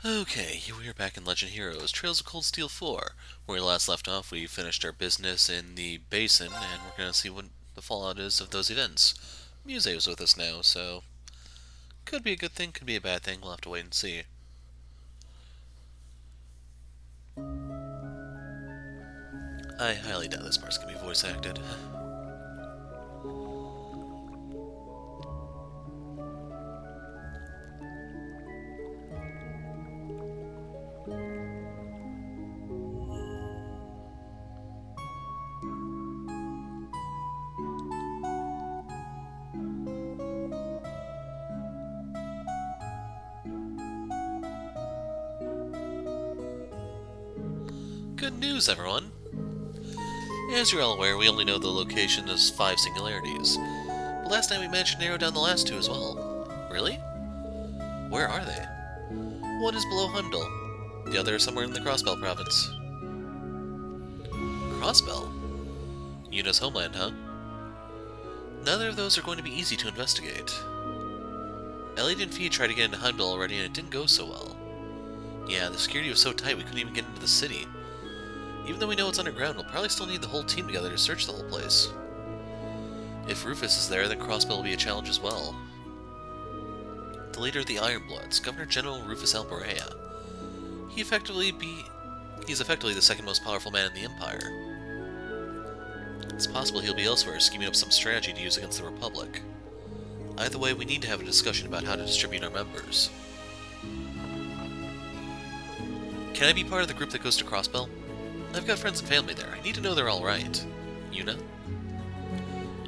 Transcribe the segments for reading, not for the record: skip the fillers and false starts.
Okay, here we are back in Legend Heroes, Trails of Cold Steel 4. Where we last left off, we finished our business in the basin, and we're gonna see what the fallout is of those events. Muse is with us now, so could be a good thing, could be a bad thing, we'll have to wait and see. I highly doubt this part's gonna be voice acted. Good news, everyone! As you're all aware, we only know the location of 5 singularities. But last night we managed to narrow down the last 2 as well. Really? Where are they? One is below Hundal. The other is somewhere in the Crossbell province. Crossbell? Yuna's homeland, huh? Neither of those are going to be easy to investigate. Elliot and Fee tried to get into Heimdall already and it didn't go so well. Yeah, the security was so tight we couldn't even get into the city. Even though we know it's underground, we'll probably still need the whole team together to search the whole place. If Rufus is there, then Crossbell will be a challenge as well. The leader of the Ironbloods, Governor General Rufus Alberea. He's effectively the second most powerful man in the Empire. It's possible he'll be elsewhere, scheming up some strategy to use against the Republic. Either way, we need to have a discussion about how to distribute our members. Can I be part of the group that goes to Crossbell? I've got friends and family there. I need to know they're alright. Yuna?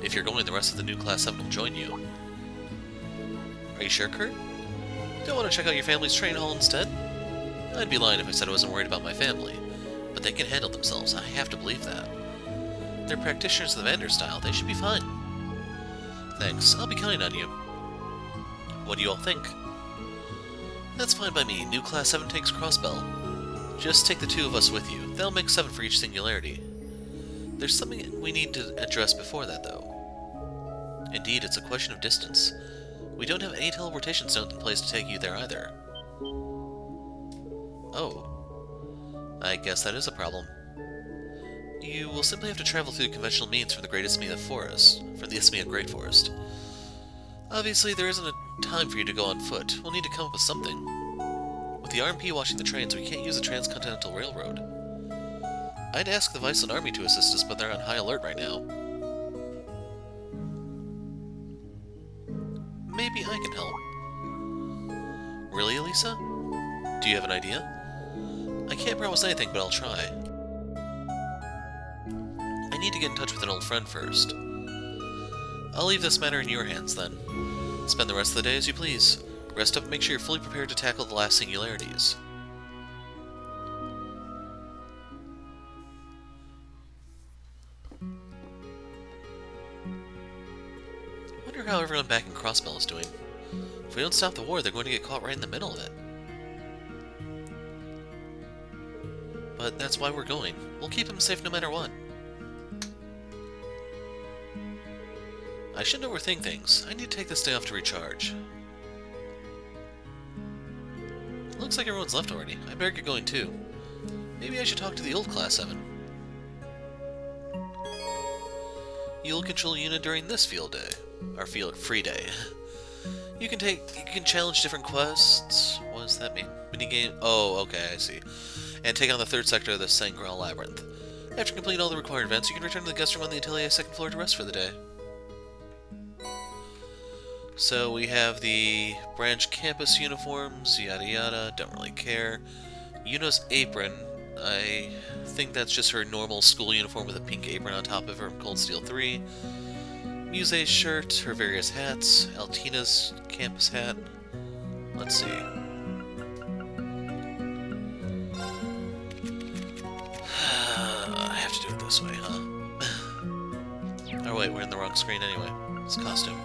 If you're going, the rest of the new Class 7 will join you. Are you sure, Kurt? Don't want to check out your family's train hall instead? I'd be lying if I said I wasn't worried about my family. But they can handle themselves. I have to believe that. They're practitioners of the Vander style. They should be fine. Thanks. I'll be counting on you. What do you all think? That's fine by me. New Class 7 takes Crossbell. Just take the 2 of us with you. That'll make 7 for each singularity. There's something we need to address before that, though. Indeed, it's a question of distance. We don't have any teleportation stones in place to take you there either. Oh. I guess that is a problem. You will simply have to travel through conventional means from the Great Isthmian Forest, Great Forest. Obviously, there isn't a time for you to go on foot. We'll need to come up with something. With the RMP watching the trains, we can't use the Transcontinental Railroad. I'd ask the Viceland Army to assist us, but they're on high alert right now. Maybe I can help. Really, Elisa? Do you have an idea? I can't promise anything, but I'll try. I need to get in touch with an old friend first. I'll leave this matter in your hands, then. Spend the rest of the day as you please. Rest up and make sure you're fully prepared to tackle the last singularities. I wonder how everyone back in Crossbell is doing. If we don't stop the war, they're going to get caught right in the middle of it. But that's why we're going. We'll keep them safe no matter what. I shouldn't overthink things. I need to take this day off to recharge. Looks like everyone's left already. I better get going too. Maybe I should talk to the old Class 7. You'll control Yuna during this field day. Our free day. You can challenge different quests. What does that mean? Minigame. Oh, okay, I see. And take on the 3rd sector of the Sangral Labyrinth. After completing all the required events, you can return to the guest room on the Atelier 2nd floor to rest for the day. So we have the branch campus uniforms, yada yada, don't really care. Yuna's apron, I think that's just her normal school uniform with a pink apron on top of her from Cold Steel 3. Muse's shirt, her various hats, Altina's campus hat. Let's see. I have to do it this way, huh? Oh wait, we're in the wrong screen anyway. It's costume.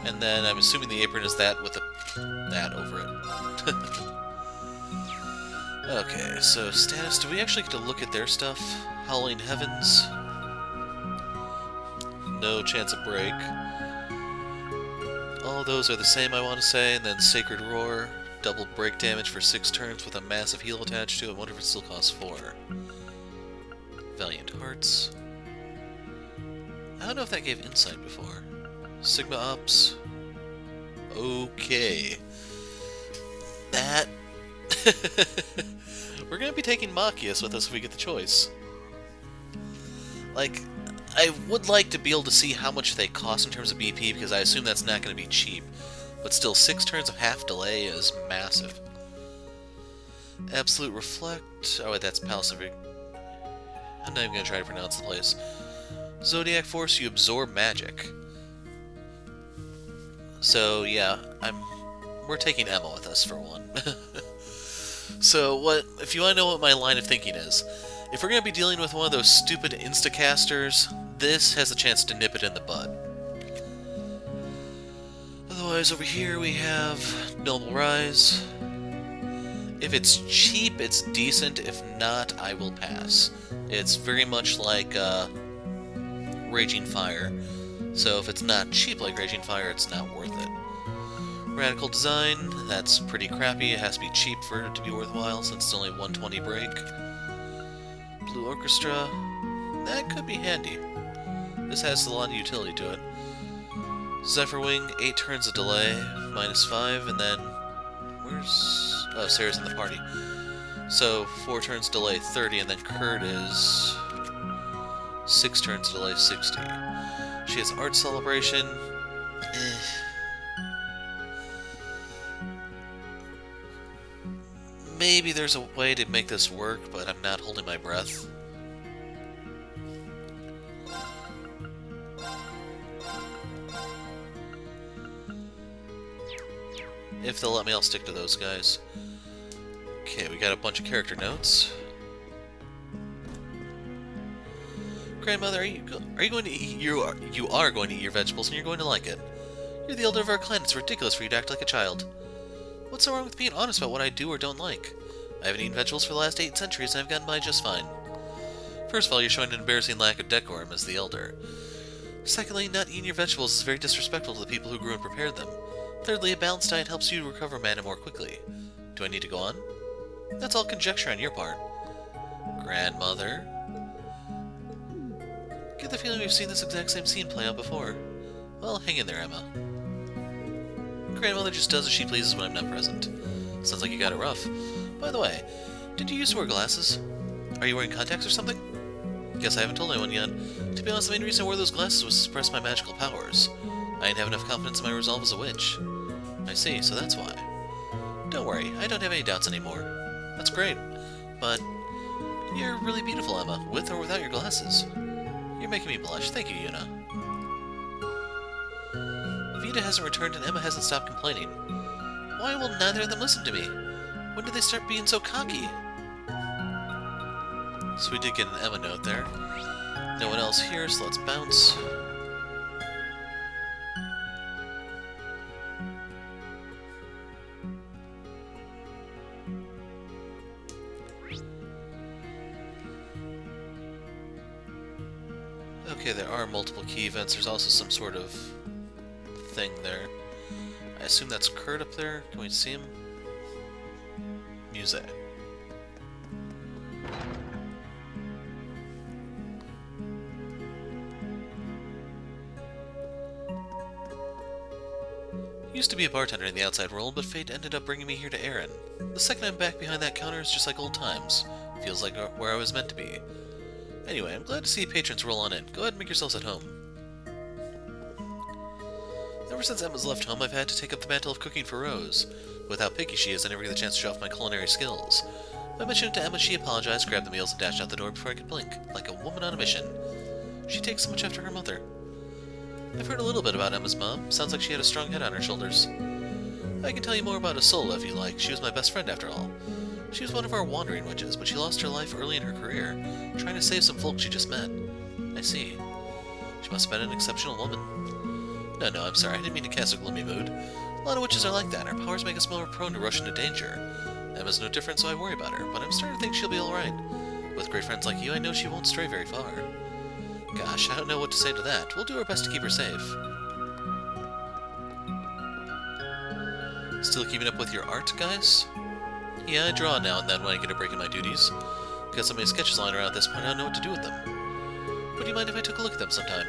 And then I'm assuming the apron is that with that over it. Okay, so status. Do we actually get to look at their stuff? Howling Heavens. no chance of break. All those are the same, I want to say, and then Sacred Roar, double break damage for 6 turns with a massive heal attached to it. I wonder if it still costs 4. Valiant Hearts. I don't know if that gave insight before. Sigma Ops. Okay. That... We're gonna be taking Machias with us if we get the choice. Like, I would like to be able to see how much they cost in terms of BP, because I assume that's not going to be cheap. But still, 6 turns of half delay is massive. Absolute Reflect... Oh wait, that's Palcivic. I'm not even going to try to pronounce the place. Zodiac Force, you absorb magic. So, yeah, we're taking Emma with us, for one. So, if you want to know what my line of thinking is, if we're going to be dealing with one of those stupid instacasters, this has a chance to nip it in the bud. Otherwise, over here we have Noble Rise. If it's cheap, it's decent. If not, I will pass. It's very much like Raging Fire. So if it's not cheap like Raging Fire, it's not worth it. Radical Design, that's pretty crappy. It has to be cheap for it to be worthwhile, since it's only 120 break. Blue Orchestra, that could be handy. This has a lot of utility to it. Zephyr Wing, 8 turns of delay, -5, and then... Where's... Oh, Sarah's in the party. So, 4 turns delay, 30, and then Kurt is... 6 turns delay, 60. She has Art Celebration. Maybe there's a way to make this work, but I'm not holding my breath. If they'll let me, I'll stick to those guys. Okay, we got a bunch of character notes. Grandmother, are you going to eat? You are going to eat your vegetables, and you're going to like it. You're the elder of our clan. It's ridiculous for you to act like a child. What's so wrong with being honest about what I do or don't like? I haven't eaten vegetables for the last 8 centuries, and I've gotten by just fine. First of all, you're showing an embarrassing lack of decorum as the elder. Secondly, not eating your vegetables is very disrespectful to the people who grew and prepared them. Thirdly, a balanced diet helps you recover mana more quickly. Do I need to go on? That's all conjecture on your part. Grandmother? Get the feeling we've seen this exact same scene play out before. Well, hang in there, Emma. Grandmother just does as she pleases when I'm not present. Sounds like you got it rough. By the way, did you used to wear glasses? Are you wearing contacts or something? Guess I haven't told anyone yet. To be honest, the main reason I wore those glasses was to suppress my magical powers. I didn't have enough confidence in my resolve as a witch. I see, so that's why. Don't worry, I don't have any doubts anymore. That's great. But you're really beautiful, Emma, with or without your glasses. You're making me blush. Thank you, Yuna. Vita hasn't returned and Emma hasn't stopped complaining. Why will neither of them listen to me? When did they start being so cocky? So we did get an Emma note there. No one else here, so let's bounce. Okay, there are multiple key events. There's also some sort of thing there. I assume that's Kurt up there. Can we see him? Music. Used to be a bartender in the outside world, but fate ended up bringing me here to Eryn. The second I'm back behind that counter is just like old times. Feels like where I was meant to be. Anyway, I'm glad to see patrons roll on in. Go ahead and make yourselves at home. Ever since Emma's left home, I've had to take up the mantle of cooking for Rose. With how picky she is, I never get the chance to show off my culinary skills. I mentioned it to Emma, she apologized, grabbed the meals, and dashed out the door before I could blink, like a woman on a mission. She takes so much after her mother. I've heard a little bit about Emma's mom. Sounds like she had a strong head on her shoulders. I can tell you more about Asola if you like. She was my best friend after all. She was one of our wandering witches, but she lost her life early in her career, trying to save some folk she just met. I see. She must have been an exceptional woman. No, I'm sorry, I didn't mean to cast a gloomy mood. A lot of witches are like that, her powers make us more prone to rush into danger. Emma's no different, so I worry about her, but I'm starting to think she'll be alright. With great friends like you, I know she won't stray very far. Gosh, I don't know what to say to that. We'll do our best to keep her safe. Still keeping up with your art, guys? Yeah, I draw now and then when I get a break in my duties. Got so many sketches lying around at this point, I don't know what to do with them. Would you mind if I took a look at them sometime?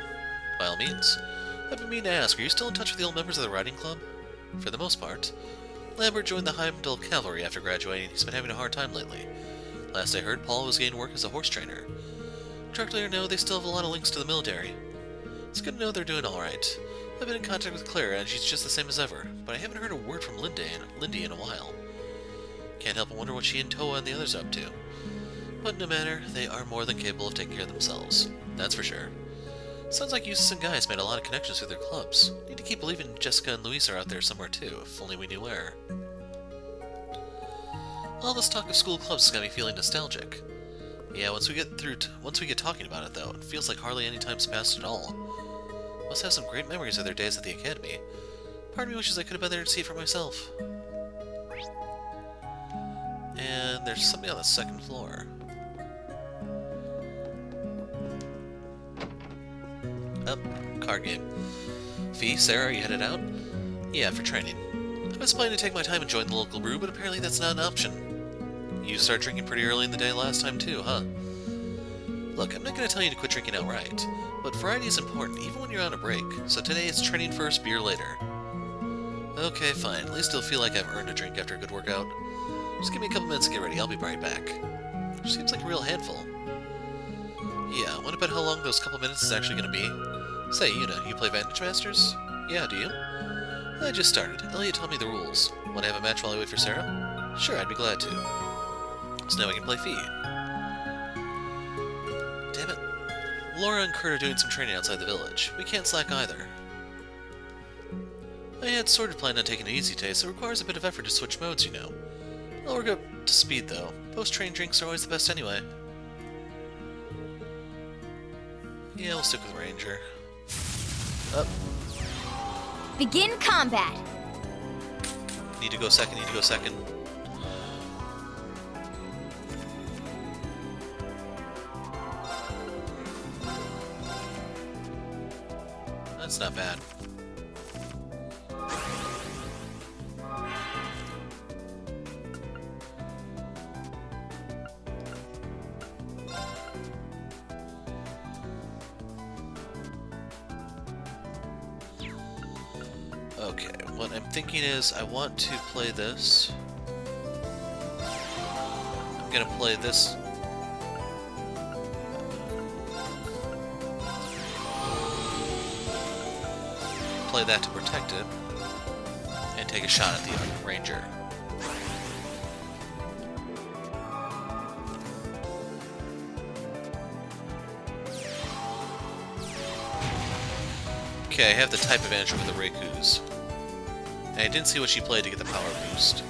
By all means. I've been meaning to ask, are you still in touch with the old members of the riding club? For the most part. Lambert joined the Heimdall Cavalry after graduating. He's been having a hard time lately. Last I heard, Paul was getting work as a horse trainer. Directly or no, they still have a lot of links to the military. It's good to know they're doing alright. I've been in contact with Clara, and she's just the same as ever, but I haven't heard a word from Lindy in a while. Can't help but wonder what she and Toa and the others are up to. But no matter, they are more than capable of taking care of themselves. That's for sure. Sounds like Eustace and Guy's made a lot of connections through their clubs. Need to keep believing Jessica and Luis are out there somewhere too, if only we knew where. All this talk of school clubs has got me feeling nostalgic. Yeah, once we get talking about it though, it feels like hardly any time's passed at all. Must have some great memories of their days at the academy. Part of me wishes I could have been there to see it for myself. And there's somebody on the second floor. Oh, card game. Fee, Sarah, are you headed out? Yeah, for training. I was planning to take my time and join the local brew, but apparently that's not an option. You started drinking pretty early in the day last time too, huh? Look, I'm not going to tell you to quit drinking outright, but variety is important, even when you're on a break, so today it's training first, beer later. Okay, fine. At least I'll feel like I've earned a drink after a good workout. Just give me a couple minutes to get ready, I'll be right back. Seems like a real handful. Yeah, what about how long those couple minutes is actually going to be? Say, you play Vantage Masters? Yeah, do you? I just started. Elliot told me the rules. Want to have a match while I wait for Sarah? Sure, I'd be glad to. So now we can play Fee. Damn it. Laura and Kurt are doing some training outside the village. We can't slack either. I had sort of planned on taking it easy today, so it requires a bit of effort to switch modes, I'll work up to speed, though. Post-train drinks are always the best anyway. Yeah, we'll stick with Ranger. Up. Begin combat. Need to go second. That's not bad. Okay, what I'm thinking is I want to play this. I'm gonna play this. Play that to protect it. And take a shot at the Ranger. Okay, I have the type advantage over the Raikus. And I didn't see what she played to get the power boost.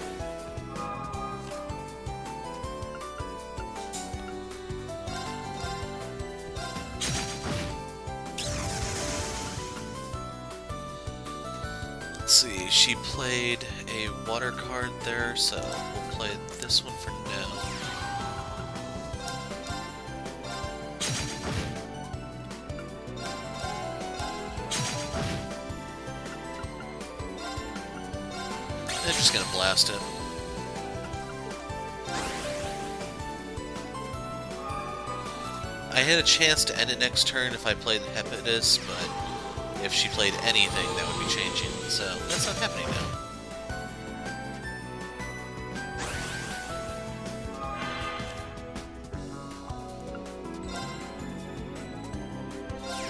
Let's see, she played a water card there, so we'll play this one for now. I'm just gonna blast it. I had a chance to end it next turn if I played Hephaestus, but if she played anything, that would be changing, so that's not happening now.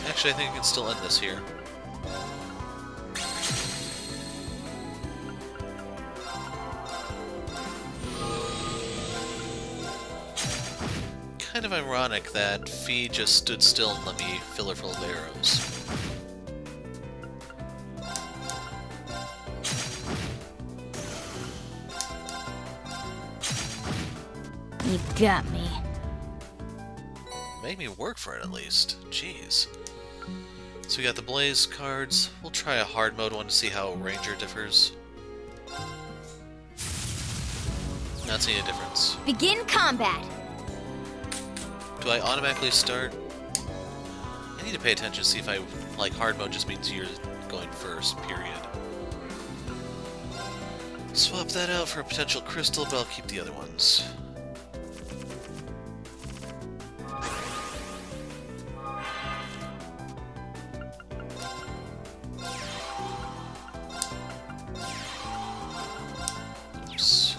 Actually, I think I can still end this here. Kind of ironic that Fee just stood still and let me fill her full of arrows. You got me. Made me work for it at least. Jeez. So we got the Blaze cards. We'll try a hard mode one to see how Ranger differs. Not seeing a difference. Begin combat. Do I automatically start? I need to pay attention to see if I, like, hard mode just means you're going first, period. Swap that out for a potential crystal, but I'll keep the other ones. Oops.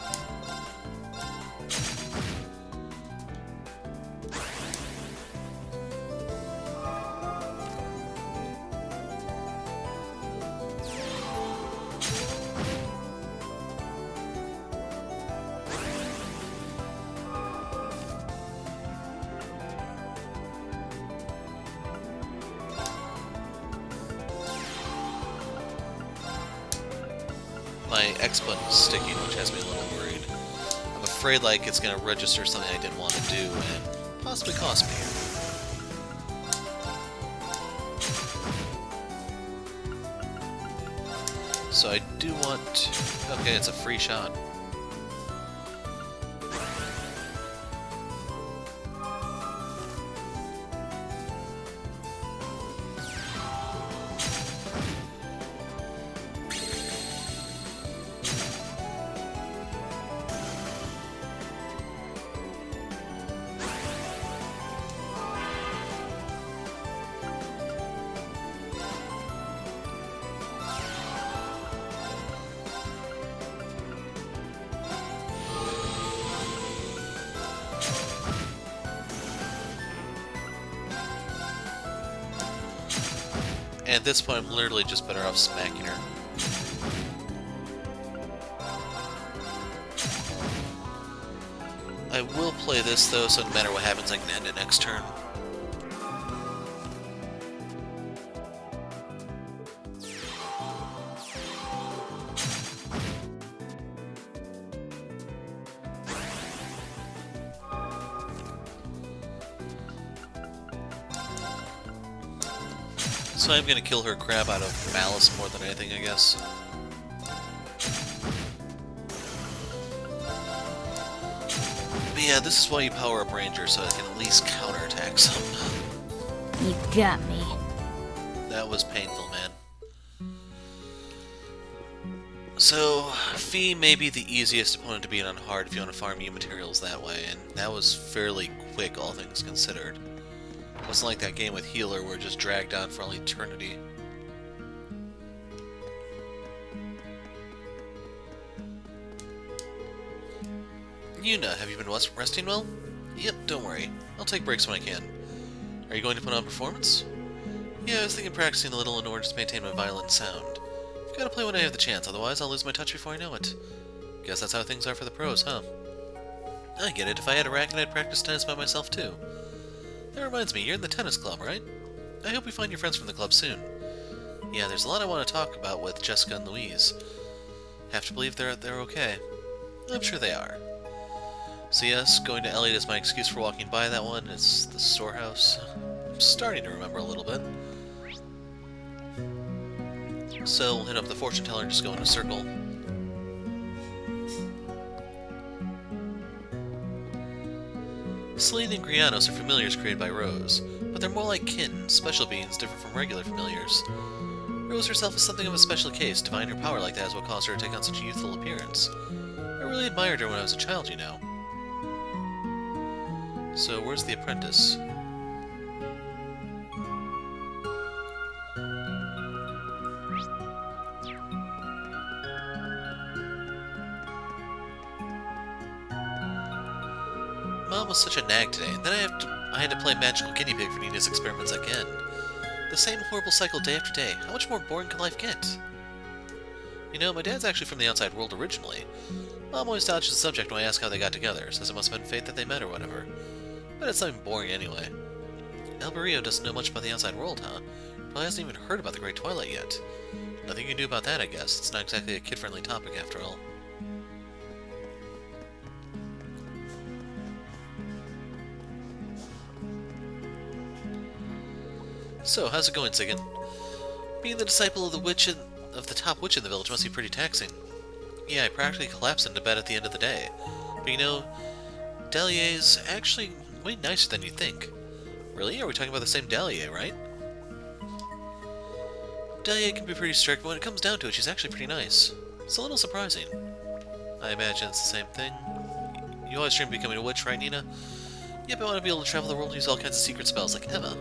My X button's sticking, which has me a little worried. I'm afraid like it's gonna register something I didn't want to do and possibly cost me. So I do want... Okay, it's a free shot. And at this point, I'm literally just better off smacking her. I will play this, though, so no matter what happens, I can end it next turn. So I'm gonna kill her crap out of malice more than anything, I guess. But yeah, this is why you power up Ranger, so it can at least counterattack some. You got me. That was painful, man. So, Fee may be the easiest opponent to beat on hard if you want to farm U materials that way, and that was fairly quick, all things considered. It wasn't like that game with Healer where it just dragged on for all eternity. Yuna, have you been resting well? Yep, don't worry. I'll take breaks when I can. Are you going to put on performance? Yeah, I was thinking practicing a little in order to maintain my violent sound. I've got to play when I have the chance, otherwise I'll lose my touch before I know it. Guess that's how things are for the pros, huh? I get it. If I had a racket, I'd practice tennis by myself too. That reminds me, you're in the tennis club, right? I hope you find your friends from the club soon. Yeah, there's a lot I want to talk about with Jessica and Louise. Have to believe they're okay. I'm sure they are. So yes, going to Elliot is my excuse for walking by that one. It's the storehouse. I'm starting to remember a little bit. So we'll hit up the fortune teller and just go in a circle. Selene and Grianos are familiars created by Rose, but they're more like kin, special beings different from regular familiars. Rose herself is something of a special case. Divine her power like that is what caused her to take on such a youthful appearance. I really admired her when I was a child, you know. So, where's the apprentice? Mom was such a nag today, and then I had to play magical guinea pig for Nina's experiments again. The same horrible cycle day after day. How much more boring can life get? You know, my dad's actually from the outside world originally. Mom always dodges the subject when I ask how they got together, says it must have been fate that they met or whatever. But it's something boring anyway. El Barrio doesn't know much about the outside world, huh? Probably hasn't even heard about the Great Twilight yet. Nothing you can do about that, I guess. It's not exactly a kid-friendly topic after all. So, how's it going, Sigyn? Being the disciple of the top witch in the village must be pretty taxing. Yeah, I practically collapsed into bed at the end of the day. But you know, Dalier's actually way nicer than you think. Really? Are we talking about the same Dalier, right? Delia can be pretty strict, but when it comes down to it, she's actually pretty nice. It's a little surprising. I imagine it's the same thing. You always dream of becoming a witch, right, Nina? Yep, I want to be able to travel the world and use all kinds of secret spells like Emma.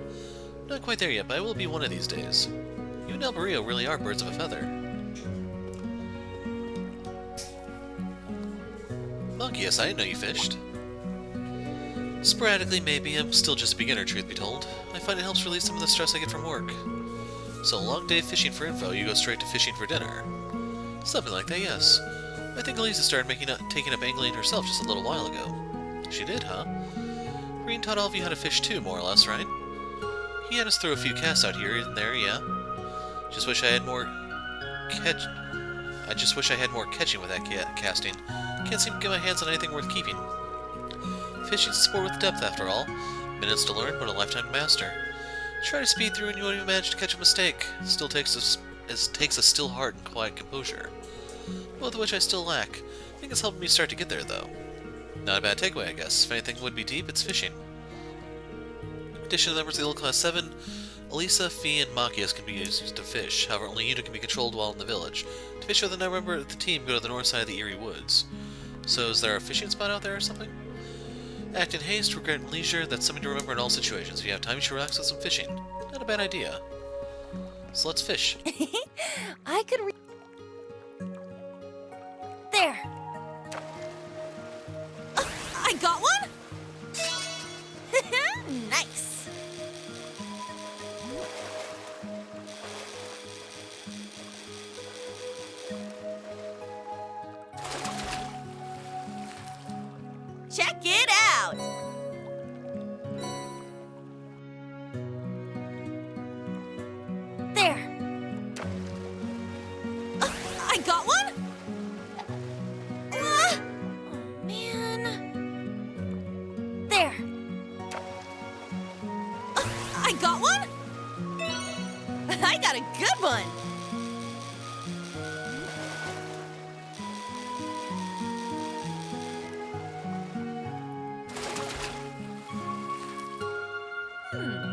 Not quite there yet, but I will be one of these days. You and Alberio really are birds of a feather. Monkius, I didn't know you fished. Sporadically, maybe. I'm still just a beginner, truth be told. I find it helps release some of the stress I get from work. So, a long day fishing for info, you go straight to fishing for dinner. Something like that, yes. I think Elisa started taking up angling herself just a little while ago. She did, huh? Green taught all of you how to fish too, more or less, right? He had us throw a few casts out here and there, yeah. Just wish I had more I just wish I had more catching with that casting. Can't seem to get my hands on anything worth keeping. Fishing's a sport with depth, after all. Minutes to learn, but a lifetime to master. Try to speed through and you won't even manage to catch a mistake. Still takes a still heart and quiet composure. Both of which I still lack. I think it's helping me start to get there, though. Not a bad takeaway, I guess. If anything would be deep, it's fishing. In addition to the members of the old Class 7, Elisa, Fee, and Machias can be used to fish. However, only Una can be controlled while in the village. To fish with another member of the team, go to the north side of the Eerie Woods. So, is there a fishing spot out there or something? Act in haste, regret in leisure. That's something to remember in all situations. If you have time, you should relax with some fishing. Not a bad idea. So let's fish. I could There! I got one? Nice! Check it out! There! I got one? Oh, man. There! I got one? I got a good one!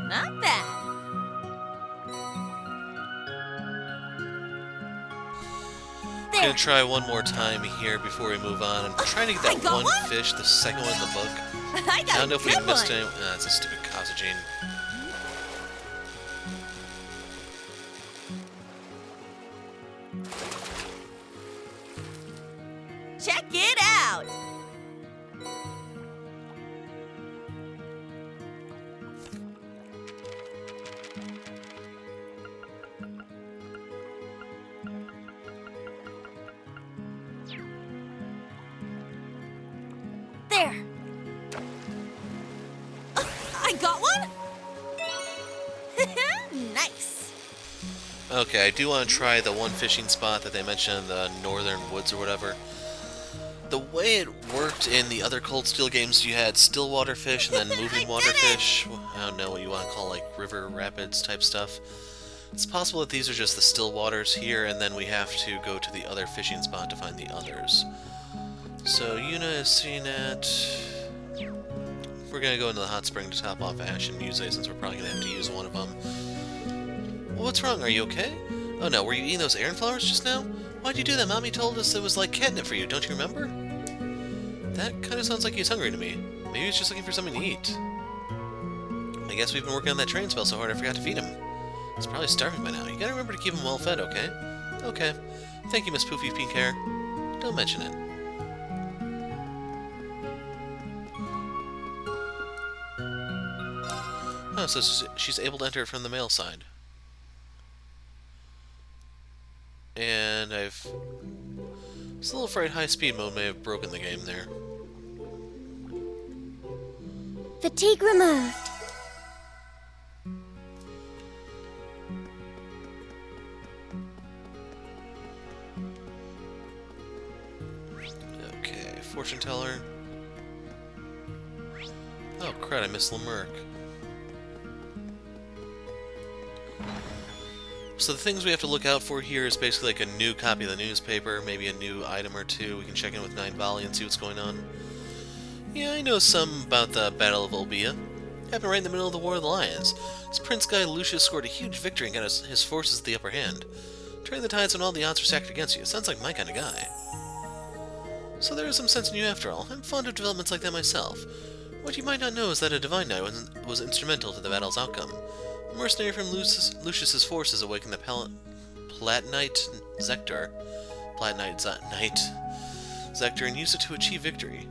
Not bad. I'm gonna try one more time here before we move on. I'm trying to get that one fish, the second one in the book. I don't know if we missed any. It's a stupid Kazajin. Check it out! There! I got one? Nice! Okay, I do want to try the one fishing spot that they mentioned in the northern woods or whatever. The way it worked in the other Cold Steel games, you had still water fish and then moving water fish. I don't know what you want to call, like, river rapids type stuff. It's possible that these are just the still waters here, and then we have to go to the other fishing spot to find the others. So, Una is seen at... We're going to go into the hot spring to top off Ash and Muse, since we're probably going to have to use one of them. Well, what's wrong? Are you okay? Oh no, were you eating those Eryn flowers just now? Why'd you do that? Mommy told us it was like catnip for you, don't you remember? That kind of sounds like he's hungry to me. Maybe he's just looking for something to eat. I guess we've been working on that training spell so hard I forgot to feed him. He's probably starving by now. You gotta remember to keep him well fed, okay? Okay. Thank you, Miss Poofy Pink Hair. Don't mention it. Oh, so she's able to enter from the male side. And I've... It's a little afraid high speed mode may have broken the game there. Fatigue removed. Okay, fortune teller. Oh crud, I missed Lemurk. So the things we have to look out for here is basically like a new copy of the newspaper, maybe a new item or two. We can check in with 9 Volley and see what's going on. Yeah, I know some about the Battle of Olbia. Happened right in the middle of the War of the Lions. This prince guy Lucius scored a huge victory and got his forces the upper hand. Turning the tides when all the odds are stacked against you. Sounds like my kind of guy. So there is some sense in you after all. I'm fond of developments like that myself. What you might not know is that a Divine Knight was instrumental to the battle's outcome. A mercenary from Lucius's forces awakened the Platinite Zector, and used it to achieve victory.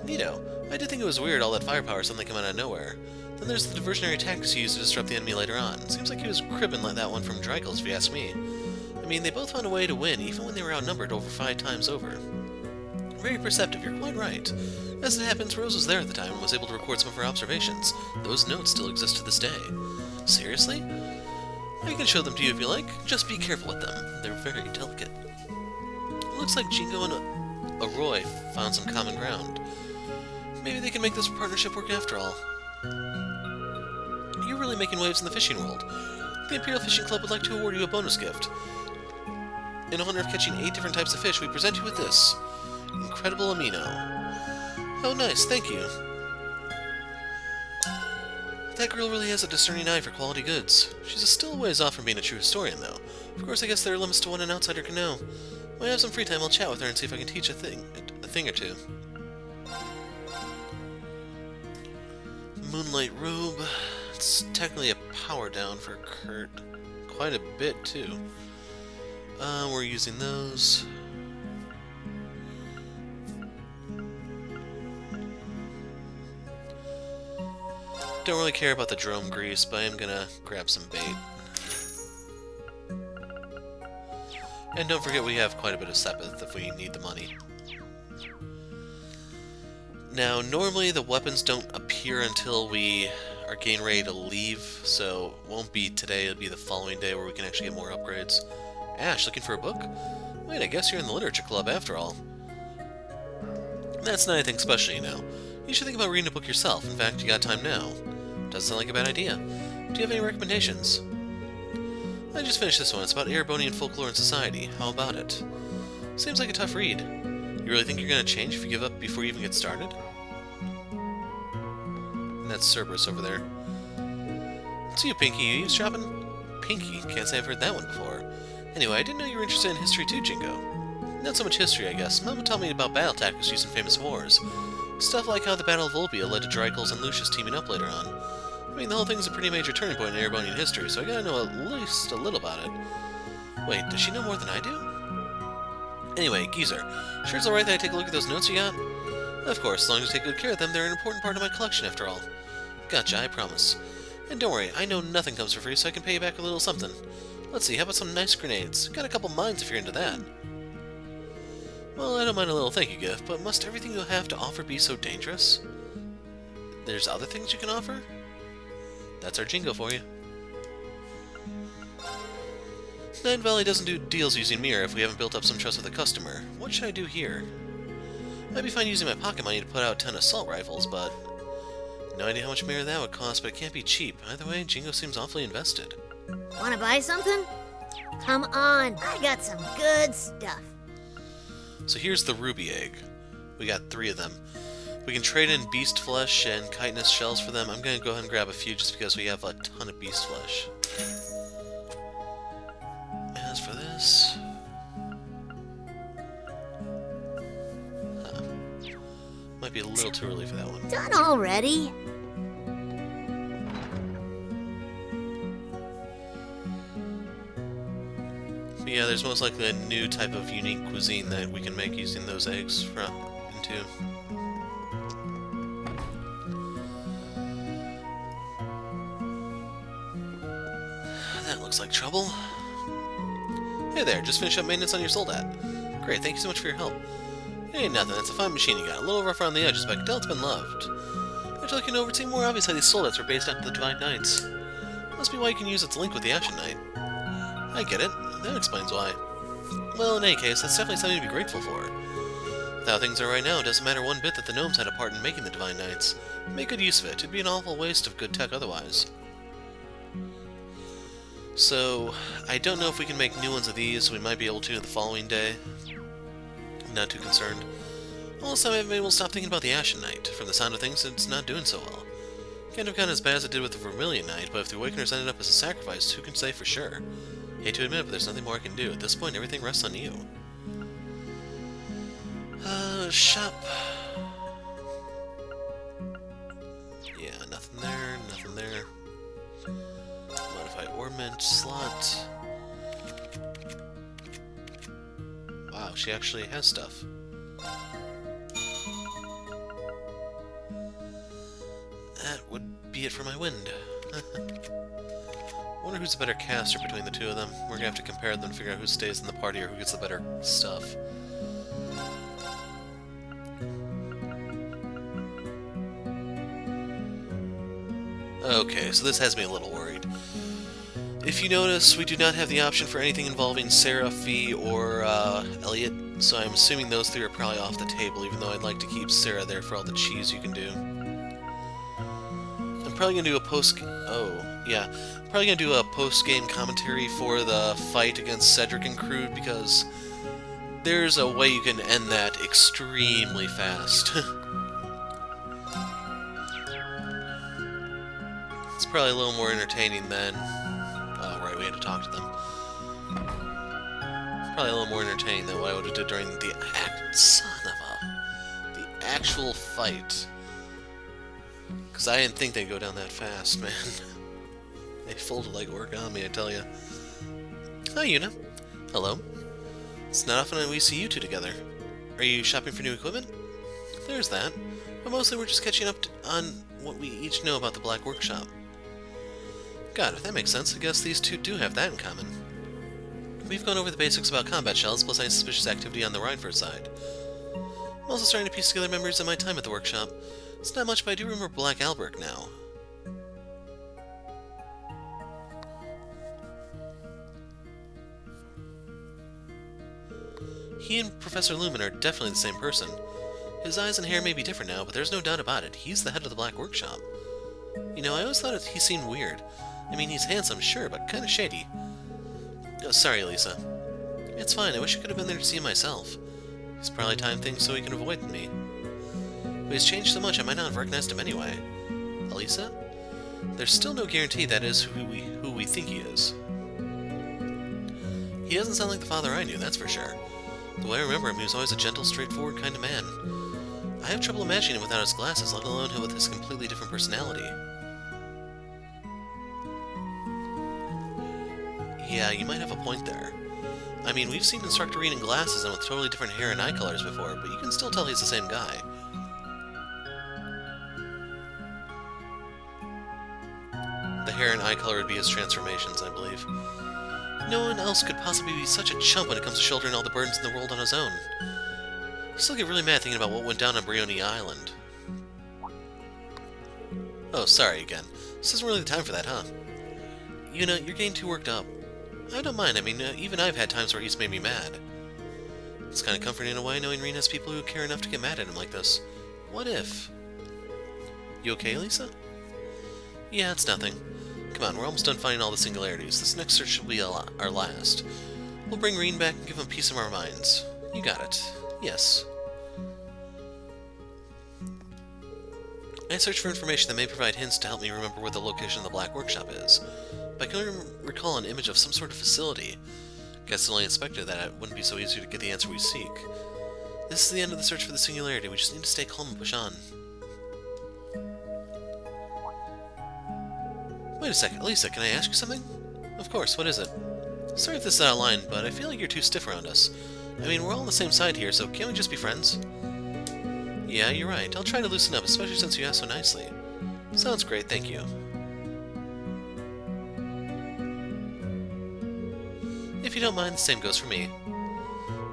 Neato. I did think it was weird, all that firepower suddenly coming out of nowhere. Then there's the diversionary tactics he used to disrupt the enemy later on. Seems like he was cribbing like that one from Drykles, if you ask me. I mean, they both found a way to win, even when they were outnumbered over 5 times over. Very perceptive, you're quite right. As it happens, Rose was there at the time and was able to record some of her observations. Those notes still exist to this day. Seriously? I can show them to you if you like. Just be careful with them. They're very delicate. It looks like Jingo and Aroy found some common ground. Maybe they can make this partnership work after all. You're really making waves in the fishing world. The Imperial Fishing Club would like to award you a bonus gift. In honor of catching 8 different types of fish, we present you with this. Incredible Amino. Oh, nice, thank you. That girl really has a discerning eye for quality goods. She's still a ways off from being a true historian, though. Of course, I guess there are limits to what an outsider can know. When I have some free time, I'll chat with her and see if I can teach a thing or two. Moonlight robe. It's technically a power down for Kurt. Quite a bit, too. We're using those. Don't really care about the drone grease, but I am gonna grab some bait. And don't forget we have quite a bit of Sepith if we need the money. Now, normally the weapons don't appear until we are getting ready to leave, so it won't be today, it'll be the following day where we can actually get more upgrades. Ash, looking for a book? Wait, I guess you're in the literature club after all. That's not anything special, you know. You should think about reading a book yourself. In fact, you got time now. Doesn't sound like a bad idea. Do you have any recommendations? I just finished this one. It's about Erebonian folklore and society. How about it? Seems like a tough read. You really think you're going to change if you give up before you even get started? And that's Cerberus over there. It's you, Pinky. You eavesdropping? Pinky? Can't say I've heard that one before. Anyway, I didn't know you were interested in history too, Jingo. Not so much history, I guess. Mama taught me about battle tactics used in famous wars. Stuff like how the Battle of Volpia led to Drykles and Lucius teaming up later on. I mean, the whole thing's a pretty major turning point in Erebonian history, so I gotta know at least a little about it. Wait, does she know more than I do? Anyway, Geezer, sure it's alright that I take a look at those notes you got? Of course, as long as you take good care of them, they're an important part of my collection after all. Gotcha, I promise. And don't worry, I know nothing comes for free, so I can pay you back a little something. Let's see, how about some nice grenades? Got a couple mines if you're into that. Well, I don't mind a little thank you gift, but must everything you have to offer be so dangerous? There's other things you can offer? That's our Jingo for you. Night Valley doesn't do deals using mirror if we haven't built up some trust with the customer. What should I do here? Might be fine using my pocket money to put out 10 assault rifles, but no idea how much mirror that would cost, but it can't be cheap. Either way, Jingo seems awfully invested. Wanna buy something? Come on, I got some good stuff. So here's the ruby egg. We got 3 of them. We can trade in beast flesh and chitinous shells for them. I'm going to go ahead and grab a few just because we have a ton of beast flesh. As for this... might be a little too early for that one. Done already? But yeah, there's most likely a new type of unique cuisine that we can make using those eggs into. That looks like trouble. Hey there, just finished up maintenance on your Soldat. Great, thank you so much for your help. It ain't nothing, it's a fine machine you got. A little rough around the edges, but I can tell it's been loved. After looking over, it seemed more obvious how these Soldats were based after the Divine Knights. Must be why you can use its link with the Ashen Knight. I get it. That explains why. Well, in any case, that's definitely something to be grateful for. With how things are right now, it doesn't matter one bit that the gnomes had a part in making the Divine Knights. Make good use of it. It'd be an awful waste of good tech otherwise. So, I don't know if we can make new ones of these. We might be able to the following day. Not too concerned. Also, maybe we'll stop thinking about the Ashen Knight. From the sound of things, it's not doing so well. Can't have gone as bad as it did with the Vermilion Knight, but if the Awakeners ended up as a sacrifice, who can say for sure? Hate to admit it, but there's nothing more I can do. At this point, everything rests on you. Shop. Yeah, nothing there, nothing there. Modify ornament slot. Wow, she actually has stuff. That would be it for my wind. I wonder who's the better caster between the two of them. We're gonna have to compare them and figure out who stays in the party or who gets the better stuff. Okay, so this has me a little worried. If you notice, we do not have the option for anything involving Sarah, Fee, or Elliot, so I'm assuming those three are probably off the table, even though I'd like to keep Sarah there for all the cheese you can do. I'm probably gonna do a post-game commentary for the fight against Cedric and Crude, because there's a way you can end that extremely fast. It's probably a little more entertaining than... Oh, right, we had to talk to them. Probably a little more entertaining than what I would have did during the the actual fight. Because I didn't think they'd go down that fast, man. They folded like origami, I tell you. Hi, Yuna. Hello. It's not often we see you two together. Are you shopping for new equipment? There's that. But mostly we're just catching up on what we each know about the Black Workshop. Got it, that makes sense. I guess these two do have that in common. We've gone over the basics about combat shells, plus any suspicious activity on the Rhineford side. I'm also starting to piece together memories of my time at the workshop. It's not much, but I do remember Black Albrecht now. He and Professor Lumen are definitely the same person. His eyes and hair may be different now, but there's no doubt about it. He's the head of the Black Workshop. You know, I always thought he seemed weird. I mean, he's handsome, sure, but kinda shady. Oh, sorry, Lisa. It's fine, I wish I could have been there to see him myself. He's probably timed things so he can avoid me. But he's changed so much I might not have recognized him anyway. Elisa? There's still no guarantee that is who we think he is. He doesn't sound like the father I knew, that's for sure. The way I remember him, he was always a gentle, straightforward kind of man. I have trouble imagining him without his glasses, let alone him with his completely different personality. Yeah, you might have a point there. I mean, we've seen Instructor Eryn in glasses and with totally different hair and eye colors before, but you can still tell he's the same guy. The hair and eye color would be his transformations, I believe. No one else could possibly be such a chump when it comes to shouldering all the burdens in the world on his own. I still get really mad thinking about what went down on Brioni Island. Oh, sorry again. This isn't really the time for that, huh? Yuna, you're getting too worked up. I don't mind, I mean, even I've had times where he's made me mad. It's kind of comforting in a way, knowing Eryn has people who care enough to get mad at him like this. What if? You okay, Lisa? Yeah, it's nothing. Come on, we're almost done finding all the singularities. This next search will be our last. We'll bring Eryn back and give him peace of our minds. You got it. Yes. I searched for information that may provide hints to help me remember where the location of the Black Workshop is. But I can only recall an image of some sort of facility. Guess the only inspector that it wouldn't be so easy to get the answer we seek. This is the end of the search for the singularity. We just need to stay calm and push on. Wait a second, Lisa, can I ask you something? Of course, what is it? Sorry if this is out of line, but I feel like you're too stiff around us. I mean, we're all on the same side here, so can't we just be friends? Yeah, you're right. I'll try to loosen up, especially since you asked so nicely. Sounds great, thank you. If you don't mind, the same goes for me.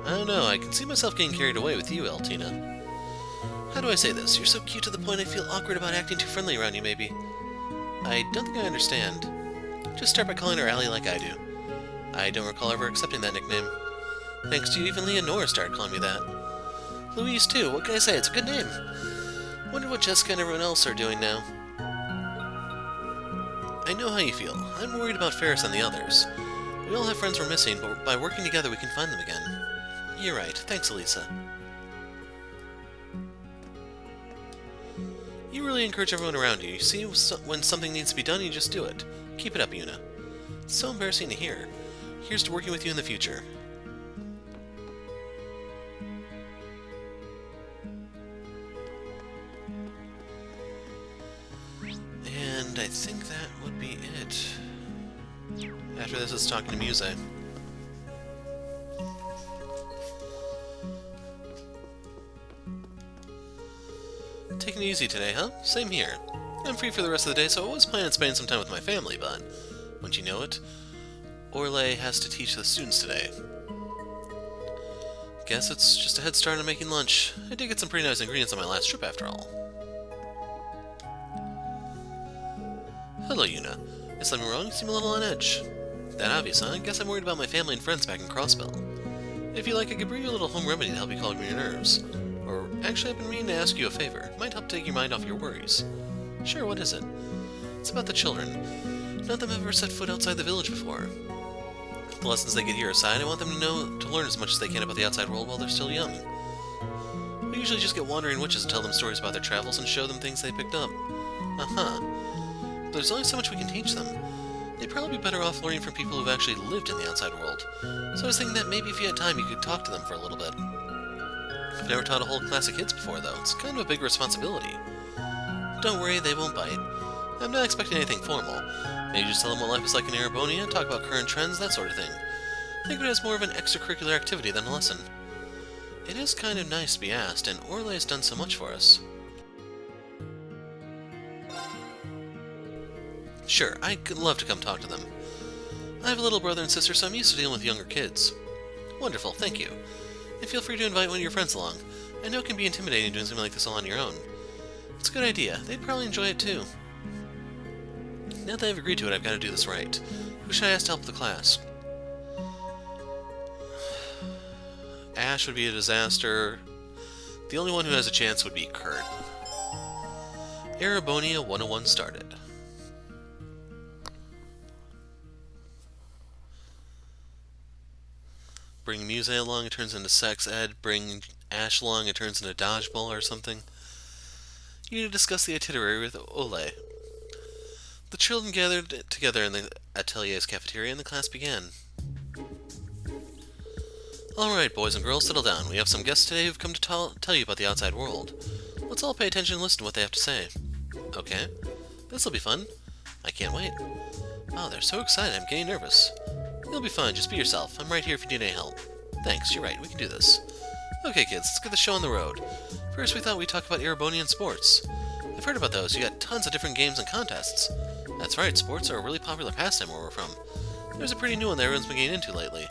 I don't know, I can see myself getting carried away with you, Eltina. How do I say this? You're so cute to the point I feel awkward about acting too friendly around you, maybe. I don't think I understand. Just start by calling her Allie like I do. I don't recall ever accepting that nickname. Thanks to you, even Leonora started calling me that. Louise, too. What can I say? It's a good name. Wonder what Jessica and everyone else are doing now. I know how you feel. I'm worried about Ferris and the others. We all have friends we're missing, but by working together we can find them again. You're right. Thanks, Elisa. You really encourage everyone around you. You see when something needs to be done, you just do it. Keep it up, Yuna. It's so embarrassing to hear. Here's to working with you in the future. And I think that would be it. After this is talking to Muse. Taking it easy today, huh? Same here. I'm free for the rest of the day, so I was planning on spending some time with my family, but wouldn't you know it, Orlais has to teach the students today. Guess it's just a head start on making lunch. I did get some pretty nice ingredients on my last trip, after all. Hello, Yuna. Is something wrong? You seem a little on edge. That obvious, huh? I guess I'm worried about my family and friends back in Crossbell. If you like, I could bring you a little home remedy to help you calm your nerves. Or, actually, I've been meaning to ask you a favor. It might help take your mind off your worries. Sure, what is it? It's about the children. None of them have ever set foot outside the village before. The lessons they get here aside, I want them to learn as much as they can about the outside world while they're still young. We usually just get wandering witches and tell them stories about their travels and show them things they picked up. Uh-huh. But there's only so much we can teach them. They'd probably be better off learning from people who've actually lived in the outside world. So I was thinking that maybe if you had time, you could talk to them for a little bit. I've never taught a whole class of kids before, though. It's kind of a big responsibility. Don't worry, they won't bite. I'm not expecting anything formal. Maybe just tell them what life is like in Erebonia, talk about current trends, that sort of thing. Think of it as more of an extracurricular activity than a lesson. It is kind of nice to be asked, and Orlais has done so much for us. Sure, I'd love to come talk to them. I have a little brother and sister, so I'm used to dealing with younger kids. Wonderful, thank you. And feel free to invite one of your friends along. I know it can be intimidating doing something like this all on your own. It's a good idea. They'd probably enjoy it too. Now that I've agreed to it, I've got to do this right. Who should I ask to help the class? Ash would be a disaster. The only one who has a chance would be Kurt. Erebonia 101 started. Bring Muse along, it turns into sex ed. Bring Ash along, it turns into dodgeball or something. You need to discuss the itinerary with Orlais. The children gathered together in the atelier's cafeteria and the class began. Alright, boys and girls, settle down. We have some guests today who've come to tell you about the outside world. Let's all pay attention and listen to what they have to say. Okay. This'll be fun. I can't wait. Oh, they're so excited, I'm getting nervous. You'll be fine, just be yourself. I'm right here if you need any help. Thanks, you're right, we can do this. Okay, kids, let's get the show on the road. First, we thought we'd talk about Erebonian sports. I've heard about those. You got tons of different games and contests. That's right, sports are a really popular pastime where we're from. There's a pretty new one that everyone's been getting into lately.